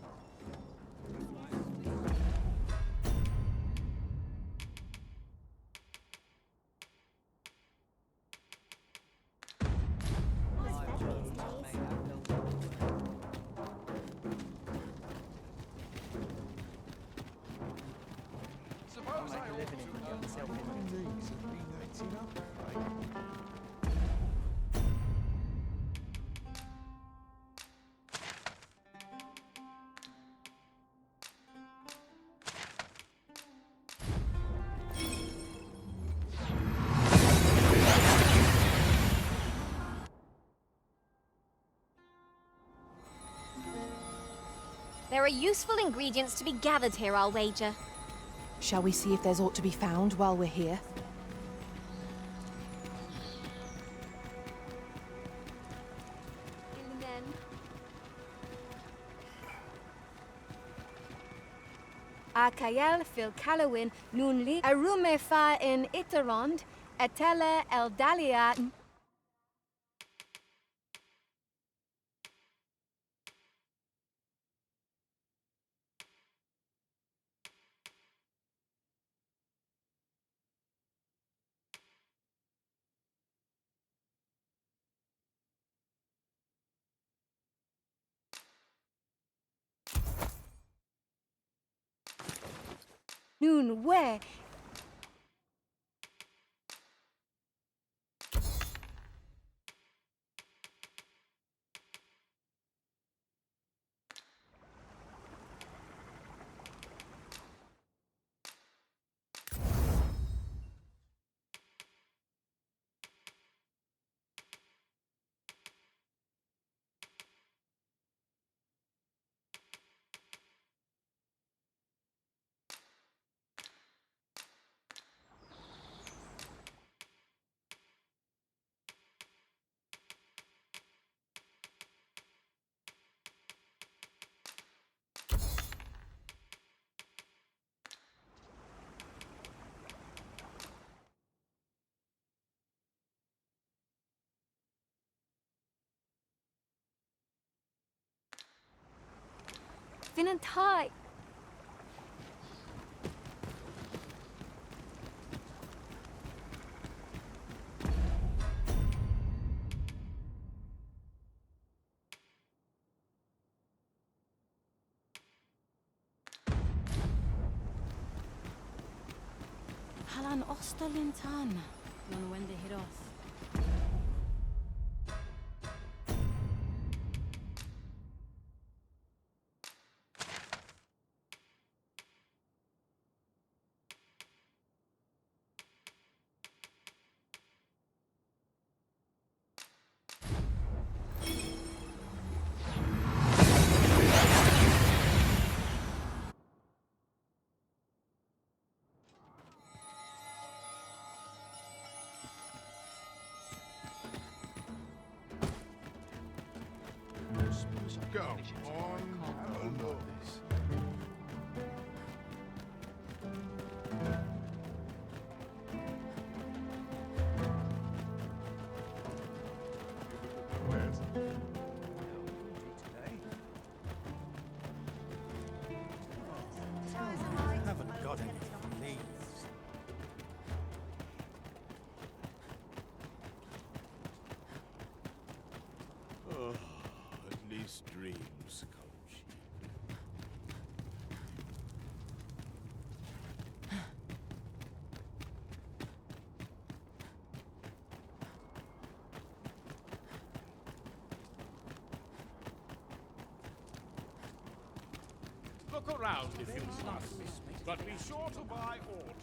[SPEAKER 4] There are useful ingredients to be gathered here, I'll wager.
[SPEAKER 1] Shall we see if there's aught to be found while we're here?
[SPEAKER 3] Akael fil Calawin nun li arume fa in Iterond, etele el Dalia. Nun where? Vinantai.
[SPEAKER 17] Halan Osterlintan. Non when they hit off.
[SPEAKER 21] Go on, have a look.
[SPEAKER 6] Haven't got any leaves.
[SPEAKER 21] Oh, at least dreams come cheap. Look around if you must, but be sure to buy aught.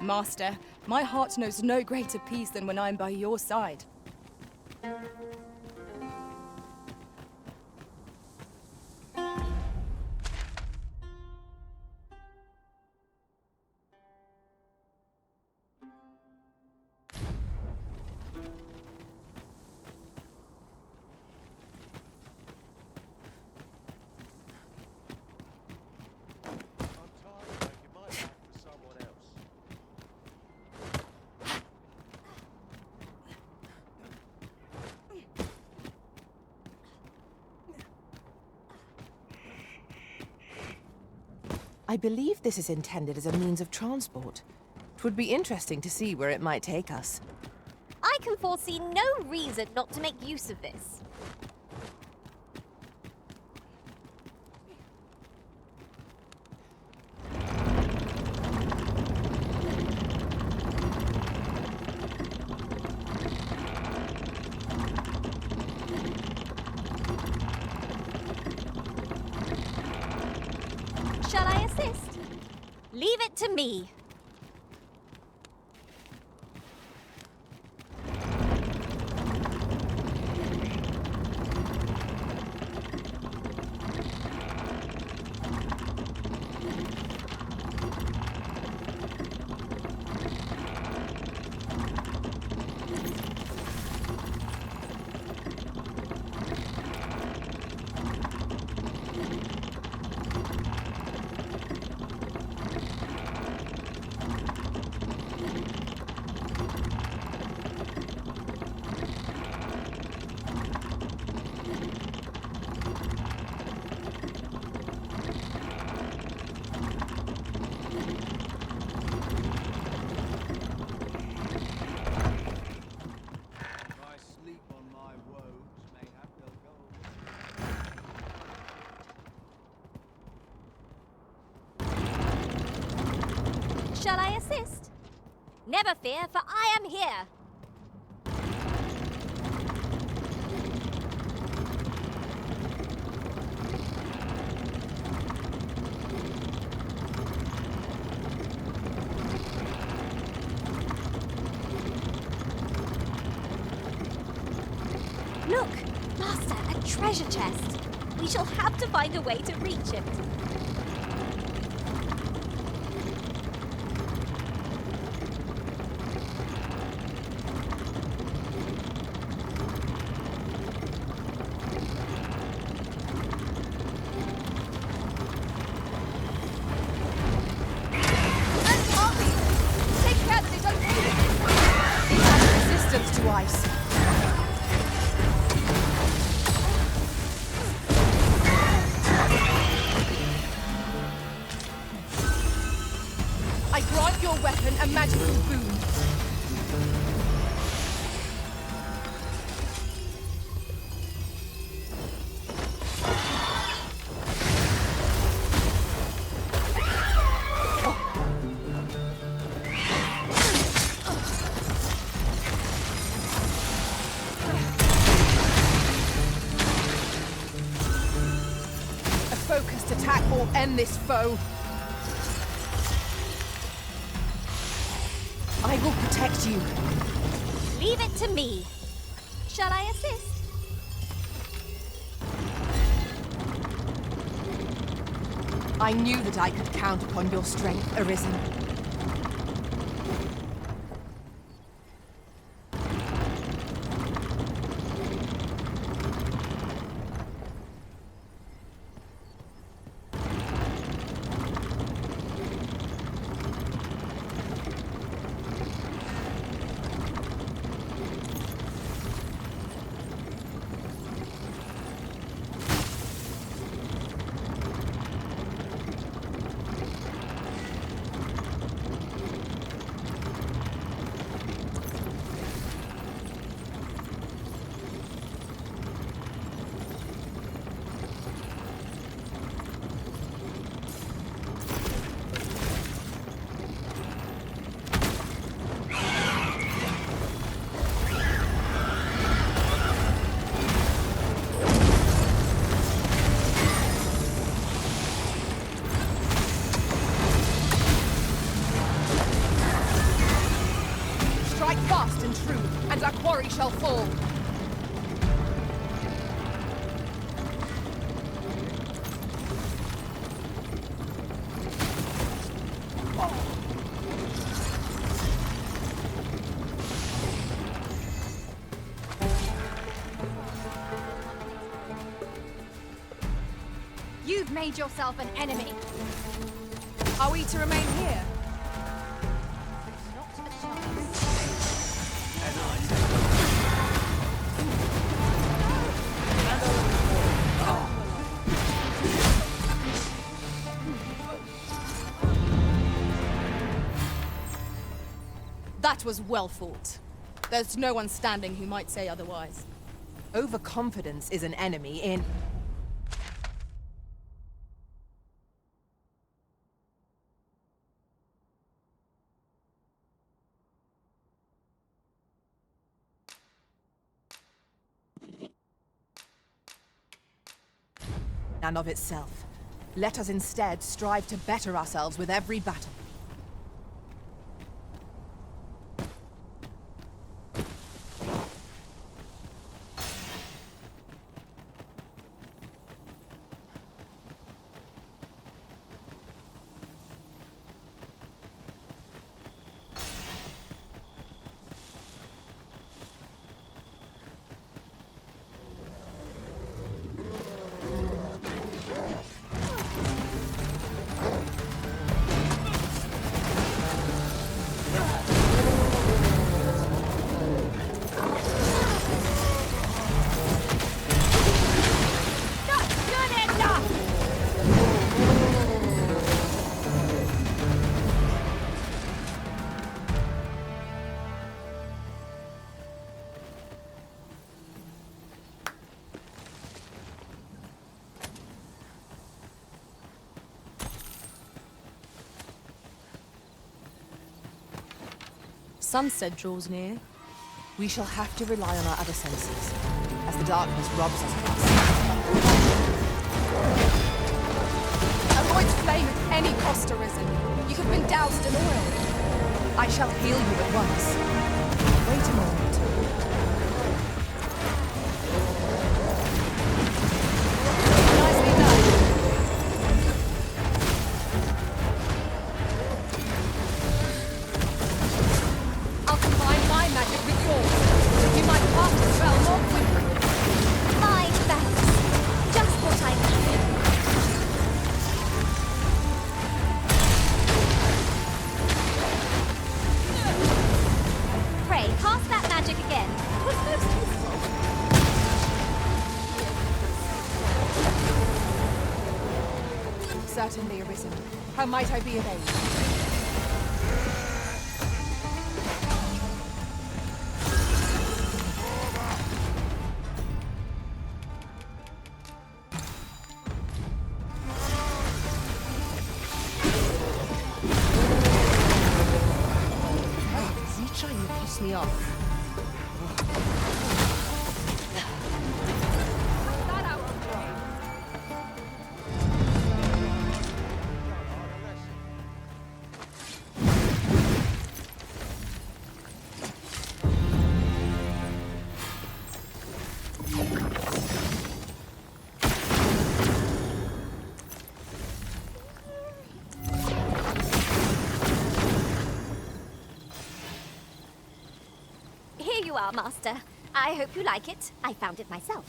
[SPEAKER 8] Master, my heart knows no greater peace than when I'm by your side.
[SPEAKER 1] I believe this is intended as a means of transport. It would be interesting to see where it might take us.
[SPEAKER 4] I can foresee no reason not to make use of this. Shall I assist? Leave it to me. Shall I assist? Never fear, for I am here. Look, Master, a treasure chest. We shall have to find a way to reach it.
[SPEAKER 1] To ice. I grant your weapon a magical boon. Focused attack will end this foe. I will protect you.
[SPEAKER 4] Leave it to me. Shall I assist?
[SPEAKER 1] I knew that I could count upon your strength, Arisen. fast and true, and our quarry shall fall.
[SPEAKER 3] You've made yourself an enemy.
[SPEAKER 1] Are we to remain here?
[SPEAKER 3] Not a chance.
[SPEAKER 8] That was well fought. There's no one standing who might say otherwise.
[SPEAKER 1] Overconfidence is an enemy in... and of itself. Let us instead strive to better ourselves with every battle.
[SPEAKER 8] Sunset draws near.
[SPEAKER 1] We shall have to rely on our other senses, as the darkness robs us of us.
[SPEAKER 8] Avoid flame at any cost, Arisen. You have been doused in oil.
[SPEAKER 1] I shall heal you at once. Wait a moment.
[SPEAKER 8] Nicely done. I'll combine my magic with yours. You might pass the spell more quickly.
[SPEAKER 4] My thanks. Just what I needed. Pray, cast that magic again. It was most useful.
[SPEAKER 1] Certainly, Arisen. How might I be of aid?
[SPEAKER 8] Is he trying to piss me off?
[SPEAKER 4] Here you are, Master. I hope you like it. I found it myself.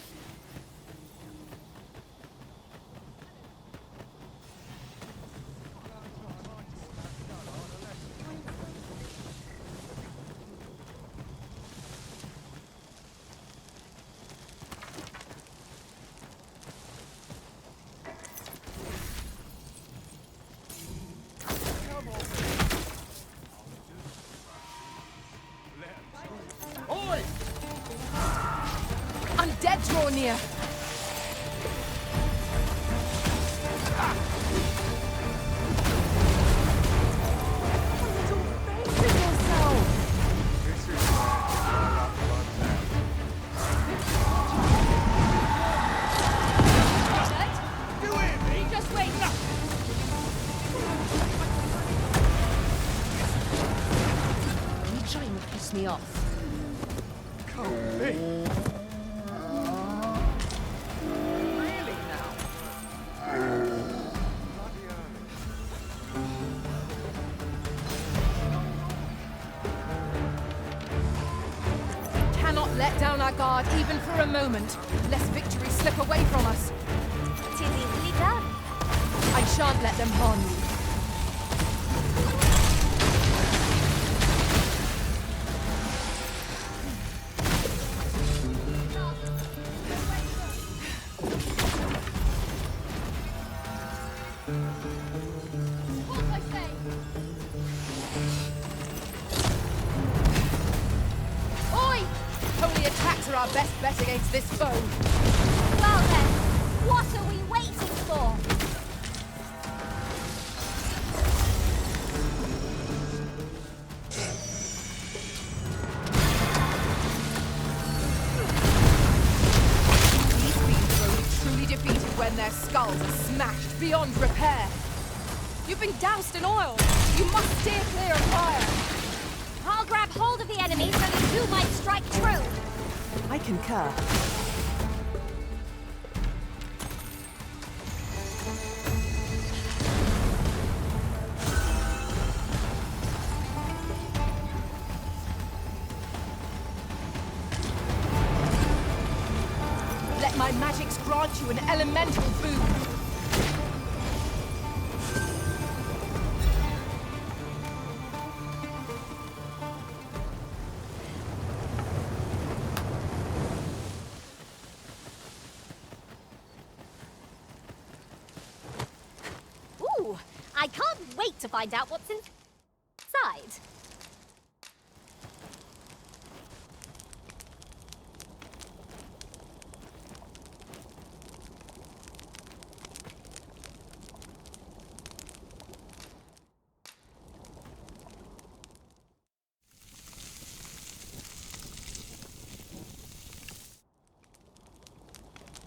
[SPEAKER 1] Undead draw near!
[SPEAKER 8] me off.
[SPEAKER 6] Can't be.
[SPEAKER 8] Really now? Cannot let down our guard even for a moment, lest victory slip away from us.
[SPEAKER 4] 'Tis easily done.
[SPEAKER 8] I shan't let them harm you. Our best bet against this foe.
[SPEAKER 4] Well then, what are we waiting for?
[SPEAKER 8] These beings are only truly defeated when their skulls are smashed beyond repair. You've been doused in oil. You must steer clear of fire.
[SPEAKER 4] I'll grab hold of the enemy so that you might strike true.
[SPEAKER 1] I concur.
[SPEAKER 8] Let my magics grant you an elemental boon.
[SPEAKER 4] I can't wait to find out what's inside.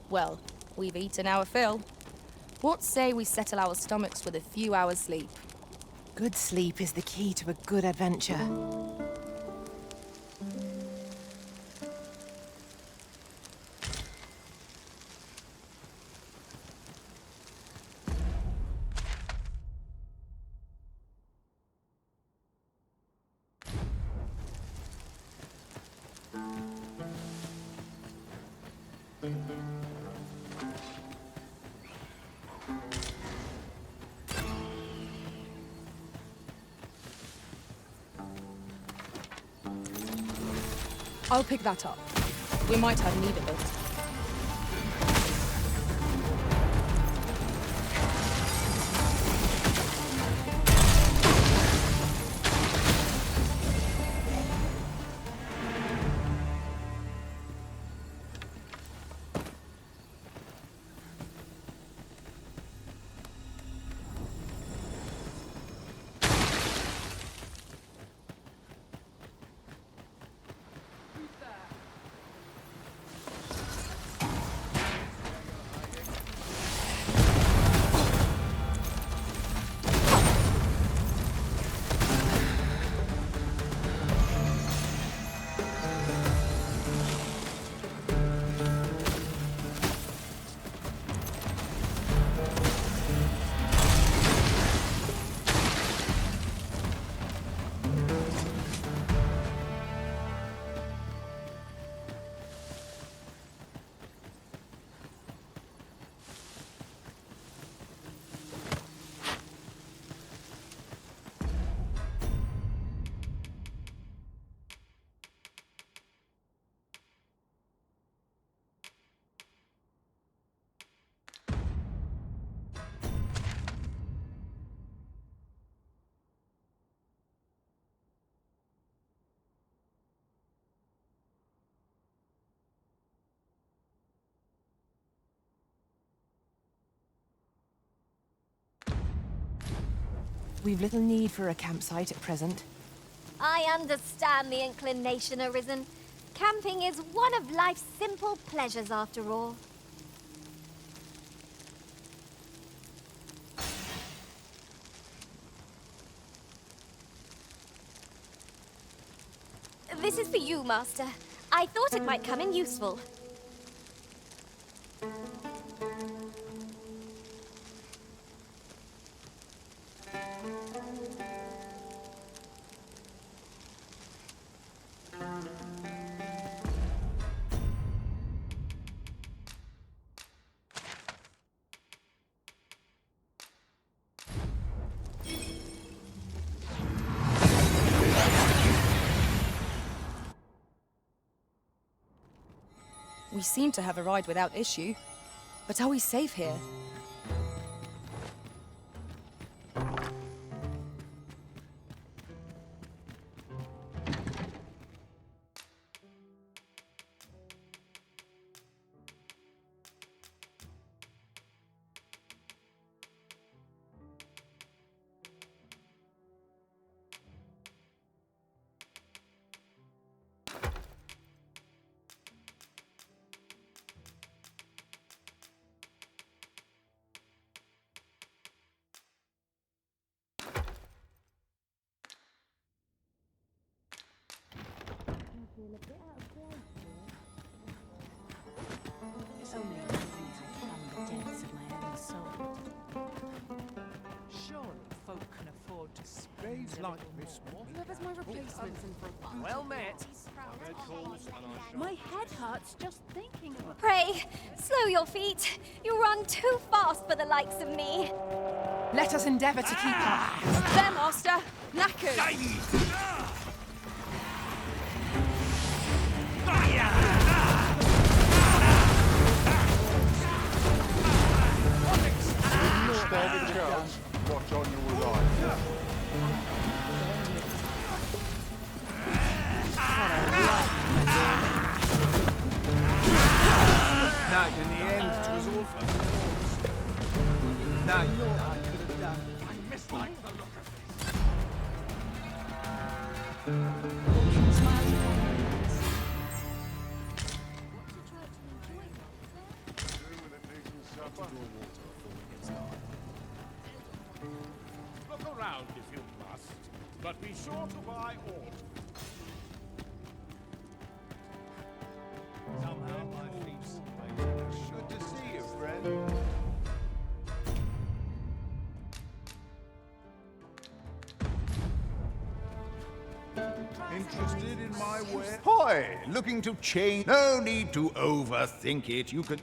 [SPEAKER 5] Well, we've eaten our fill. What say we settle our stomachs with a few hours' sleep?
[SPEAKER 1] Good sleep is the key to a good adventure.
[SPEAKER 8] I'll pick that up. We might have need of it.
[SPEAKER 1] We've little need for a campsite at present.
[SPEAKER 4] I understand the inclination arisen. Camping is one of life's simple pleasures after all. This is for you, Master. I thought it might come in useful.
[SPEAKER 5] We seem to have arrived without issue. But are we safe here?
[SPEAKER 11] It's only a thing to plumb the depths of my own soul. Surely folk can afford to spend a
[SPEAKER 6] like
[SPEAKER 11] little
[SPEAKER 6] this
[SPEAKER 11] more.
[SPEAKER 8] Whoever's my replacement in for
[SPEAKER 11] Well met.
[SPEAKER 7] My head hurts just thinking of it.
[SPEAKER 4] Pray, slow your feet. You run too fast for the likes of me.
[SPEAKER 1] Let us endeavour to keep up.
[SPEAKER 8] There, Master! Knackered!
[SPEAKER 12] Stand a chance. Watch on your life.
[SPEAKER 19] No, in the end, it was all for the cause. No, you know what I could have done? I mislike the look of Look around if you must, but be sure to buy all. Somehow my feet's good to see you, friend.
[SPEAKER 21] Interested in my way? Hoy! Looking to change? No need to overthink it. You can...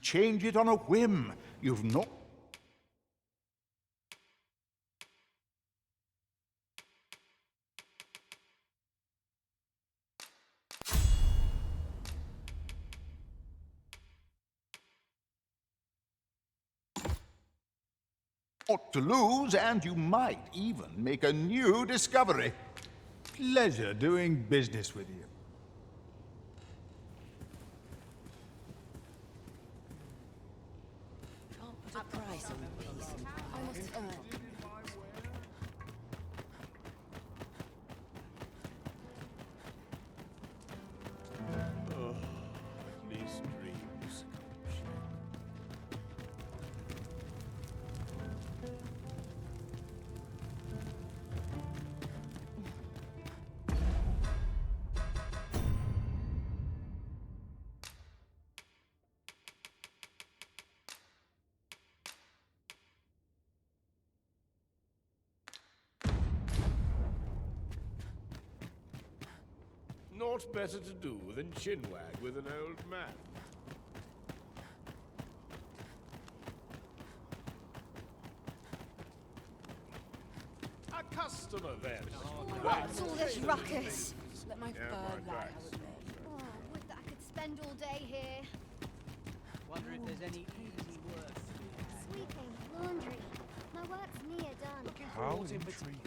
[SPEAKER 21] Change it on a whim. You've not...
[SPEAKER 9] spot to lose, and you might even make a new discovery.
[SPEAKER 19] Pleasure doing business with you.
[SPEAKER 13] Can't put a price on the piece. I must earn.
[SPEAKER 21] Oh, at least dreams come true. Naught better to do than chinwag with an old man. A customer, then.
[SPEAKER 3] What's all this ruckus?
[SPEAKER 8] Let my
[SPEAKER 21] Yeah,
[SPEAKER 8] fur
[SPEAKER 21] my
[SPEAKER 8] lie.
[SPEAKER 21] backs.
[SPEAKER 3] Oh, would that I could spend all day here.
[SPEAKER 11] Wonder if there's any easy work.
[SPEAKER 10] Sweeping, laundry. My work's near done.
[SPEAKER 15] How intriguing.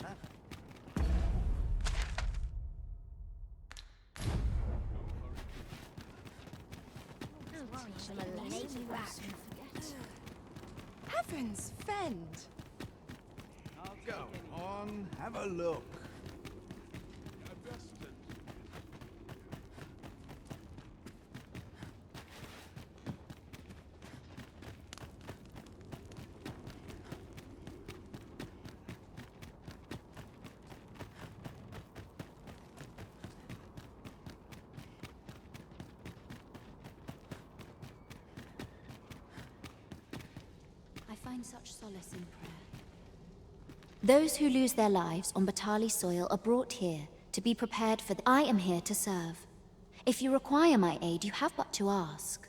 [SPEAKER 8] Heavens, fend!
[SPEAKER 19] Go on, have a look.
[SPEAKER 10] I find such solace in prayer. Those who lose their lives on Bathali soil are brought here to be prepared for I am here to serve. If you require my aid, you have but to ask.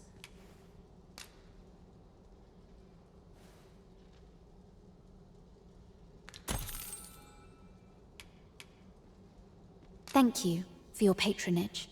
[SPEAKER 10] Thank you for your patronage.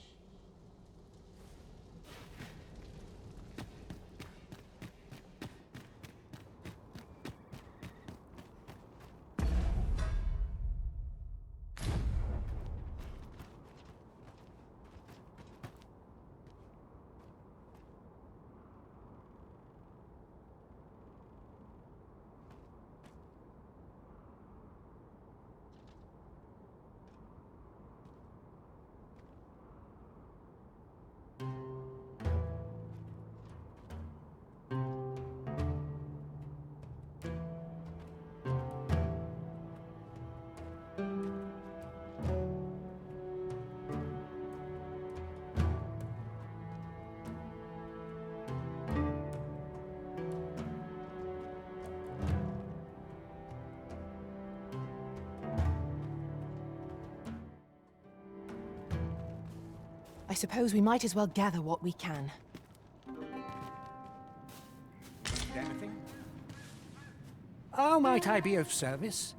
[SPEAKER 1] I suppose we might as well gather what we can.
[SPEAKER 6] Anything? How might I be of service?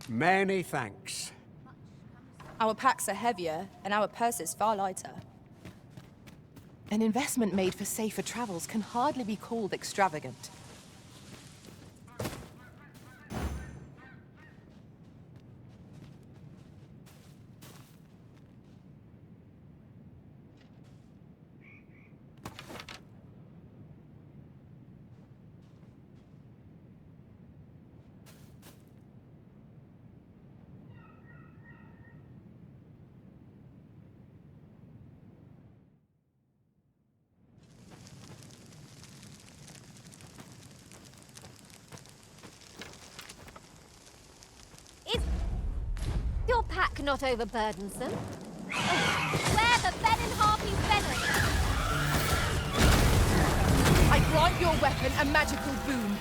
[SPEAKER 6] Many thanks.
[SPEAKER 5] Our packs are heavier, and our purses far lighter.
[SPEAKER 1] An investment made for safer travels can hardly be called extravagant.
[SPEAKER 4] Is your pack not overburdensome? Where the venom harpy venom?
[SPEAKER 8] I grant your weapon a magical boon.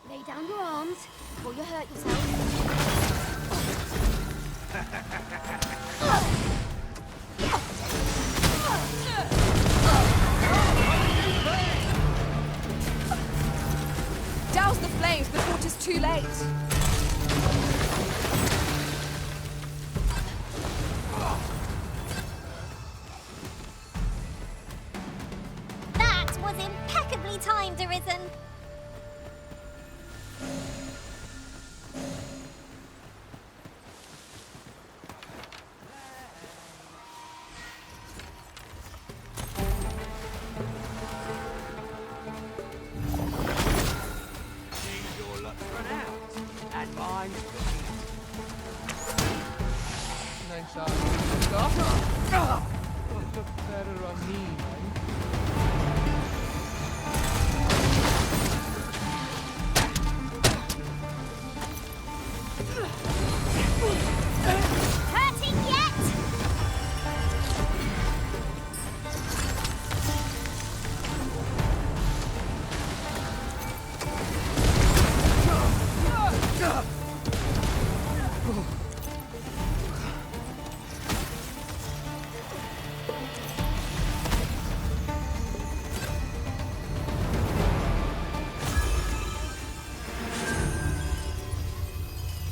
[SPEAKER 17] Lay down your arms before you hurt yourself.
[SPEAKER 8] Douse the flames before it is too late.
[SPEAKER 4] That was impeccably timed, Arisen.
[SPEAKER 19] Your luck's run out, and mine is
[SPEAKER 8] Nice shot. Look better on me, man.
[SPEAKER 4] Hurting yet?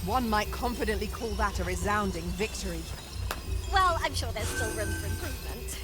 [SPEAKER 1] One might confidently call that a resounding victory.
[SPEAKER 4] Well, I'm sure there's still room for improvement.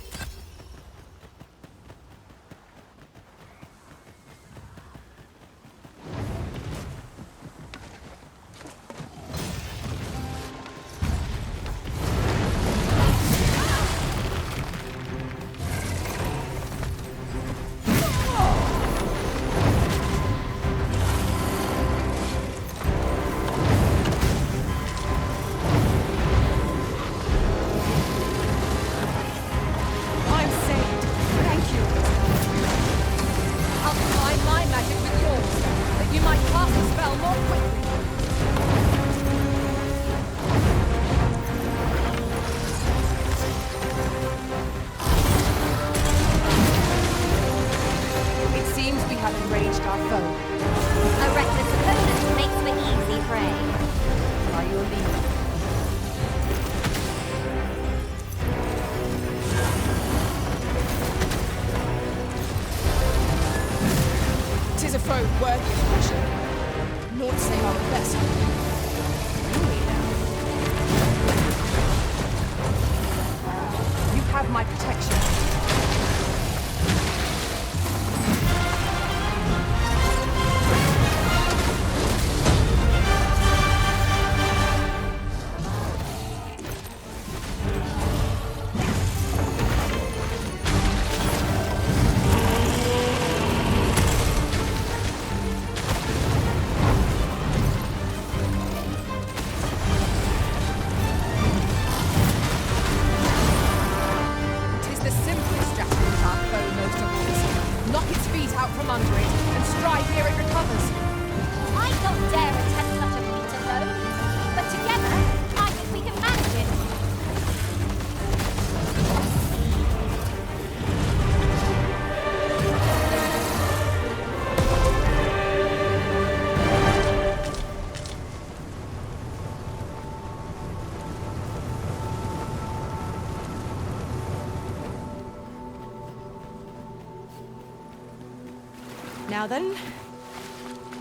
[SPEAKER 1] Now then,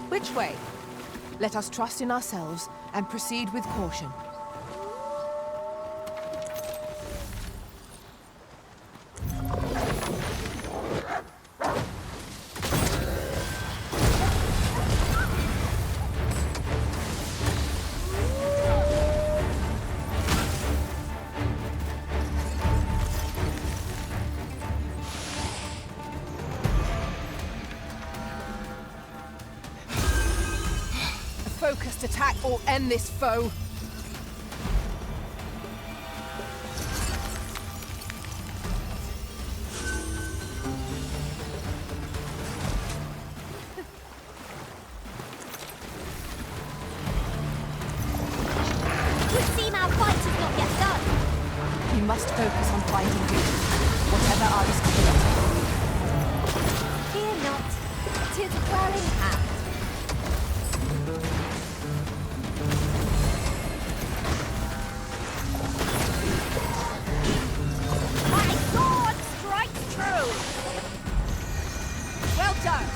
[SPEAKER 1] which way? Let us trust in ourselves and proceed with caution.
[SPEAKER 8] Focused attack or end this foe.
[SPEAKER 4] Would seem our fight is not yet done.
[SPEAKER 1] We must focus on finding you, whatever our responsibility.
[SPEAKER 4] Fear not. 'Tis well in hand. My sword strikes true.
[SPEAKER 8] Well done.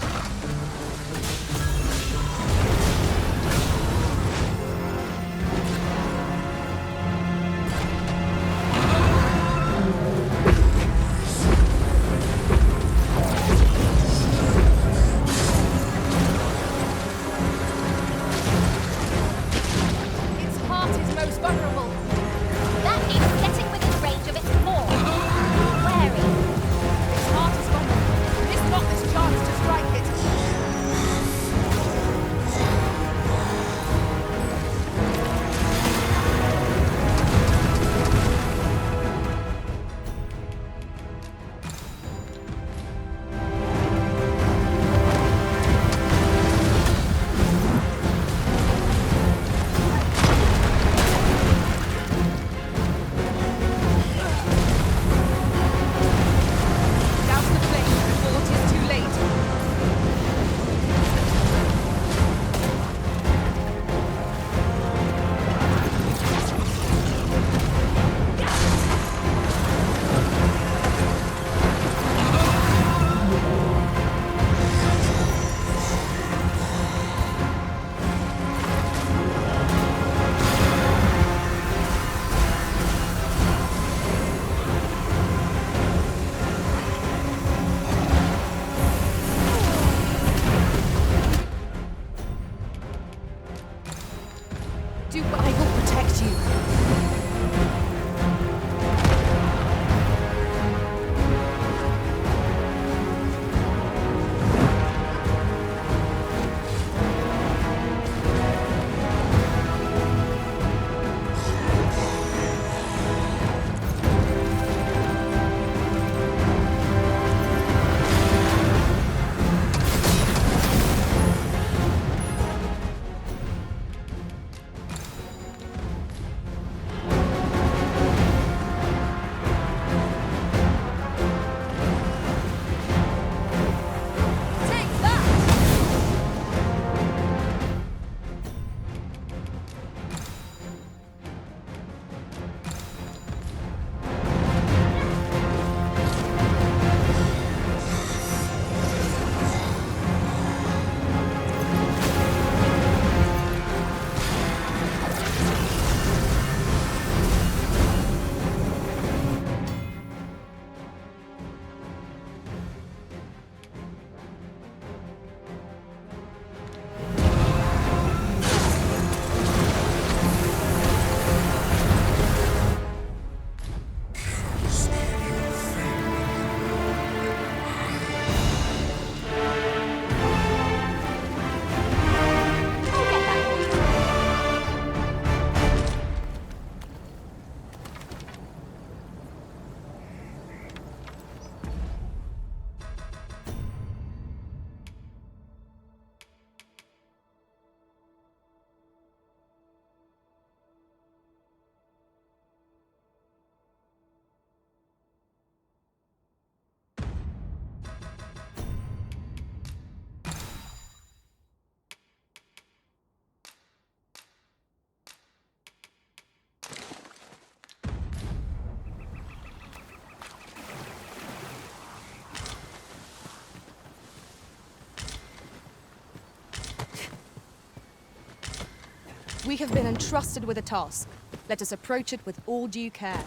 [SPEAKER 5] We have been entrusted with a task. Let us approach it with all due care.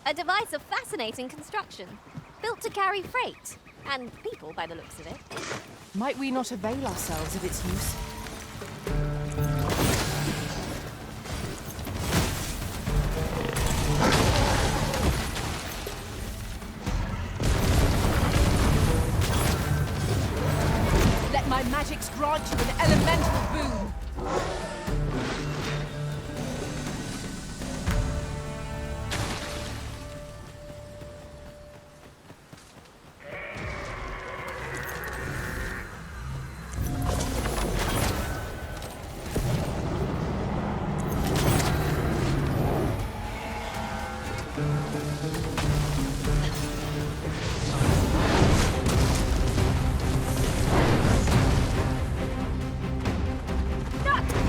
[SPEAKER 4] A device of fascinating construction, built to carry freight, and people by the looks of it.
[SPEAKER 1] Might we not avail ourselves of its use?
[SPEAKER 8] Let my magics grant you an elemental boon.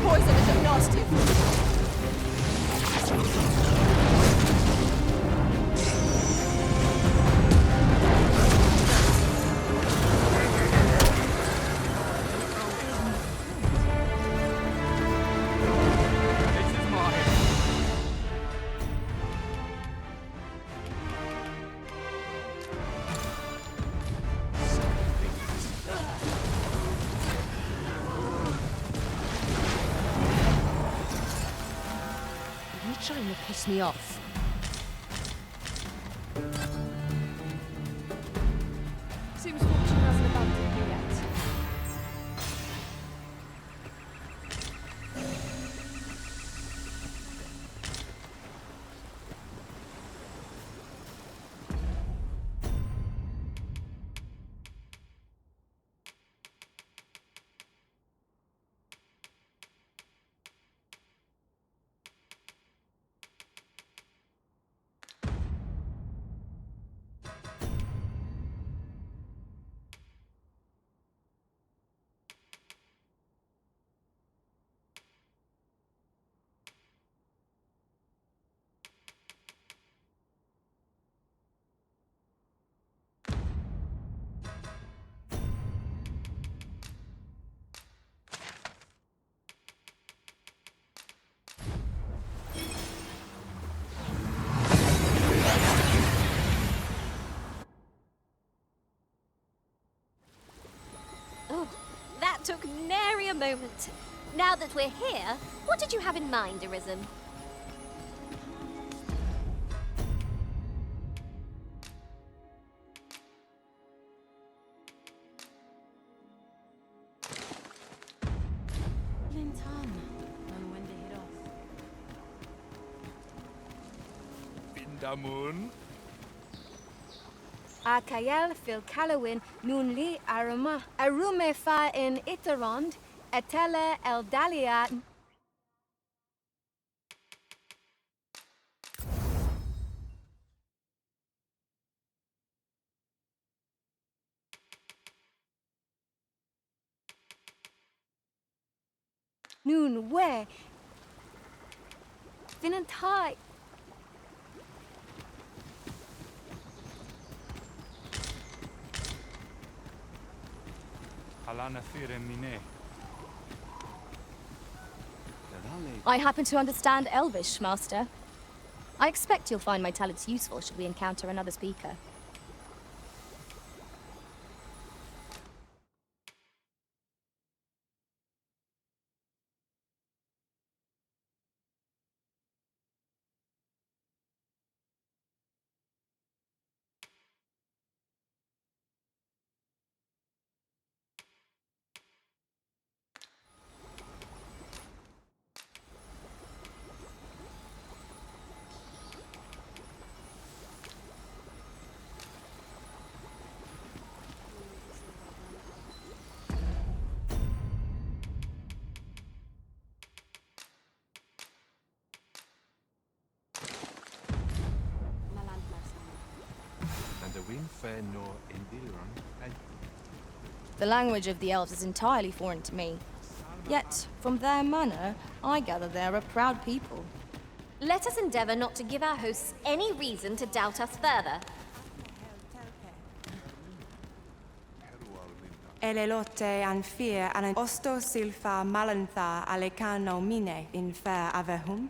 [SPEAKER 8] Poison is a nasty.
[SPEAKER 5] Trying to piss me off.
[SPEAKER 8] Seems fortune hasn't abandoned you yet.
[SPEAKER 4] Oh, that took nary a moment. Now that we're here, what did you have in mind, Arisen?
[SPEAKER 12] Vindamun.
[SPEAKER 3] Akayel fil Calawin nun li aruma arume fa in Itarond etele el Dalia. Nun we Vinantai.
[SPEAKER 5] I happen to understand Elvish, Master. I expect you'll find my talents useful should we encounter another speaker. The language of the elves is entirely foreign to me. Yet, from their manner, I gather they're a proud people.
[SPEAKER 4] Let us endeavor not to give our hosts any reason to doubt us further.
[SPEAKER 2] Elelote an fear an osto silfa malantha alecano mine in fair avehum.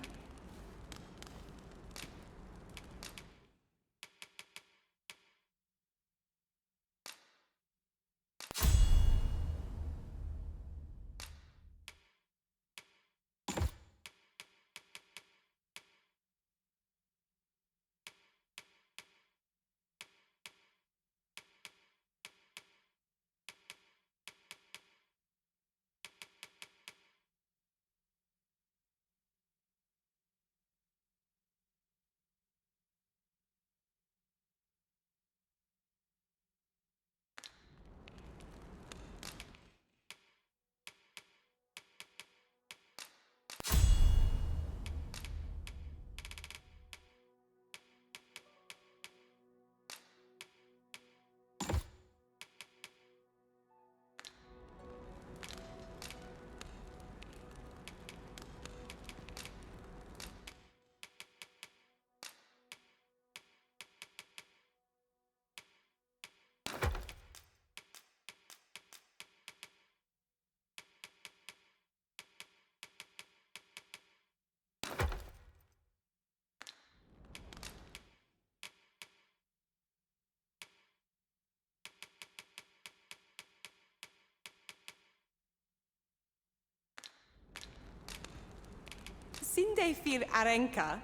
[SPEAKER 2] Sinde fil arenka.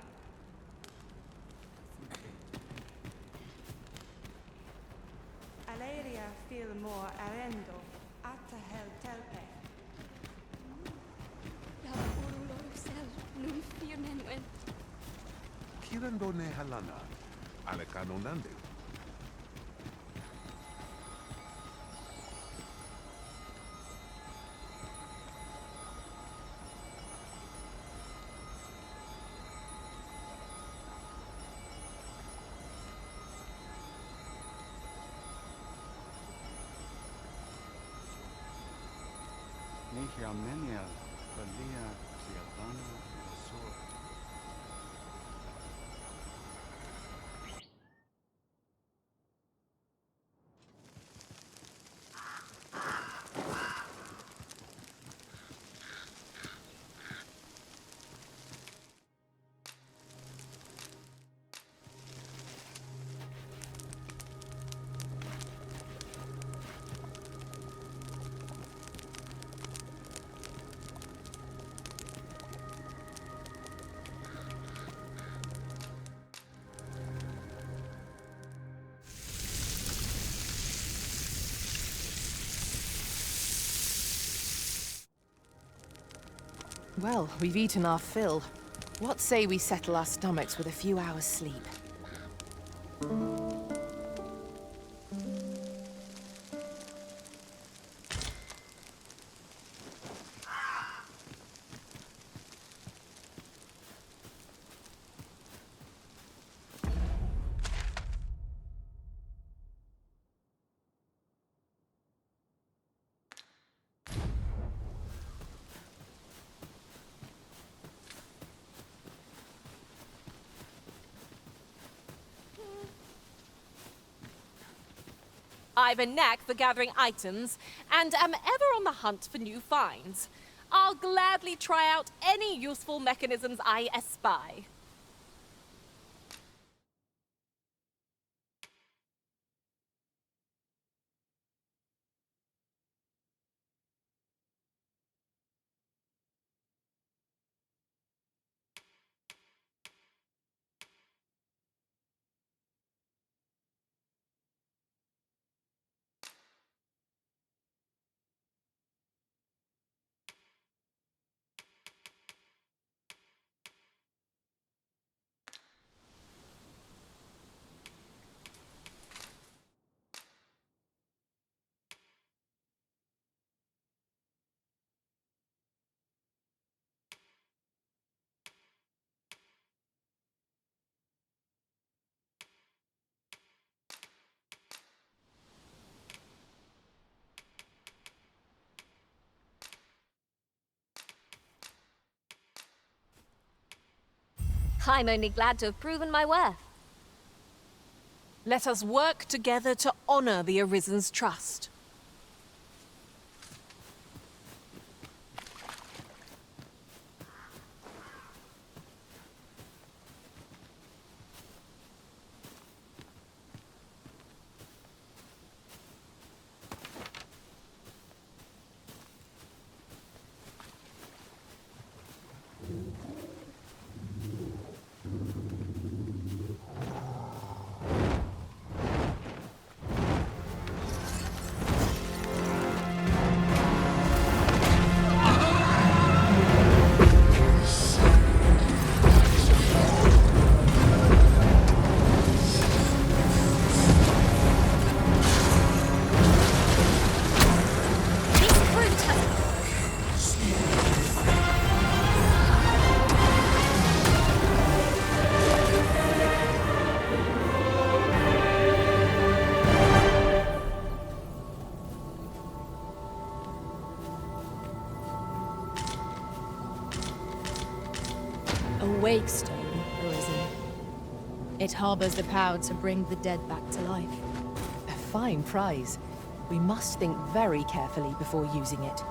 [SPEAKER 2] Aleria fil more arendo. Atta hel telpe.
[SPEAKER 12] Kirandone halana, alekano nande.
[SPEAKER 16] Nihia Menella, Valia, Giovanna, Sorcerer.
[SPEAKER 1] Well, we've eaten our fill. What say we settle our stomachs with a few hours' sleep?
[SPEAKER 23] I've a knack for gathering items, and am ever on the hunt for new finds. I'll gladly try out any useful mechanisms I espy.
[SPEAKER 4] I'm only glad to have proven my worth.
[SPEAKER 23] Let us work together to honor the Arisen's trust.
[SPEAKER 18] Wake stone, Arisen. It harbors the power to bring the dead back to life.
[SPEAKER 1] A fine prize. We must think very carefully before using it.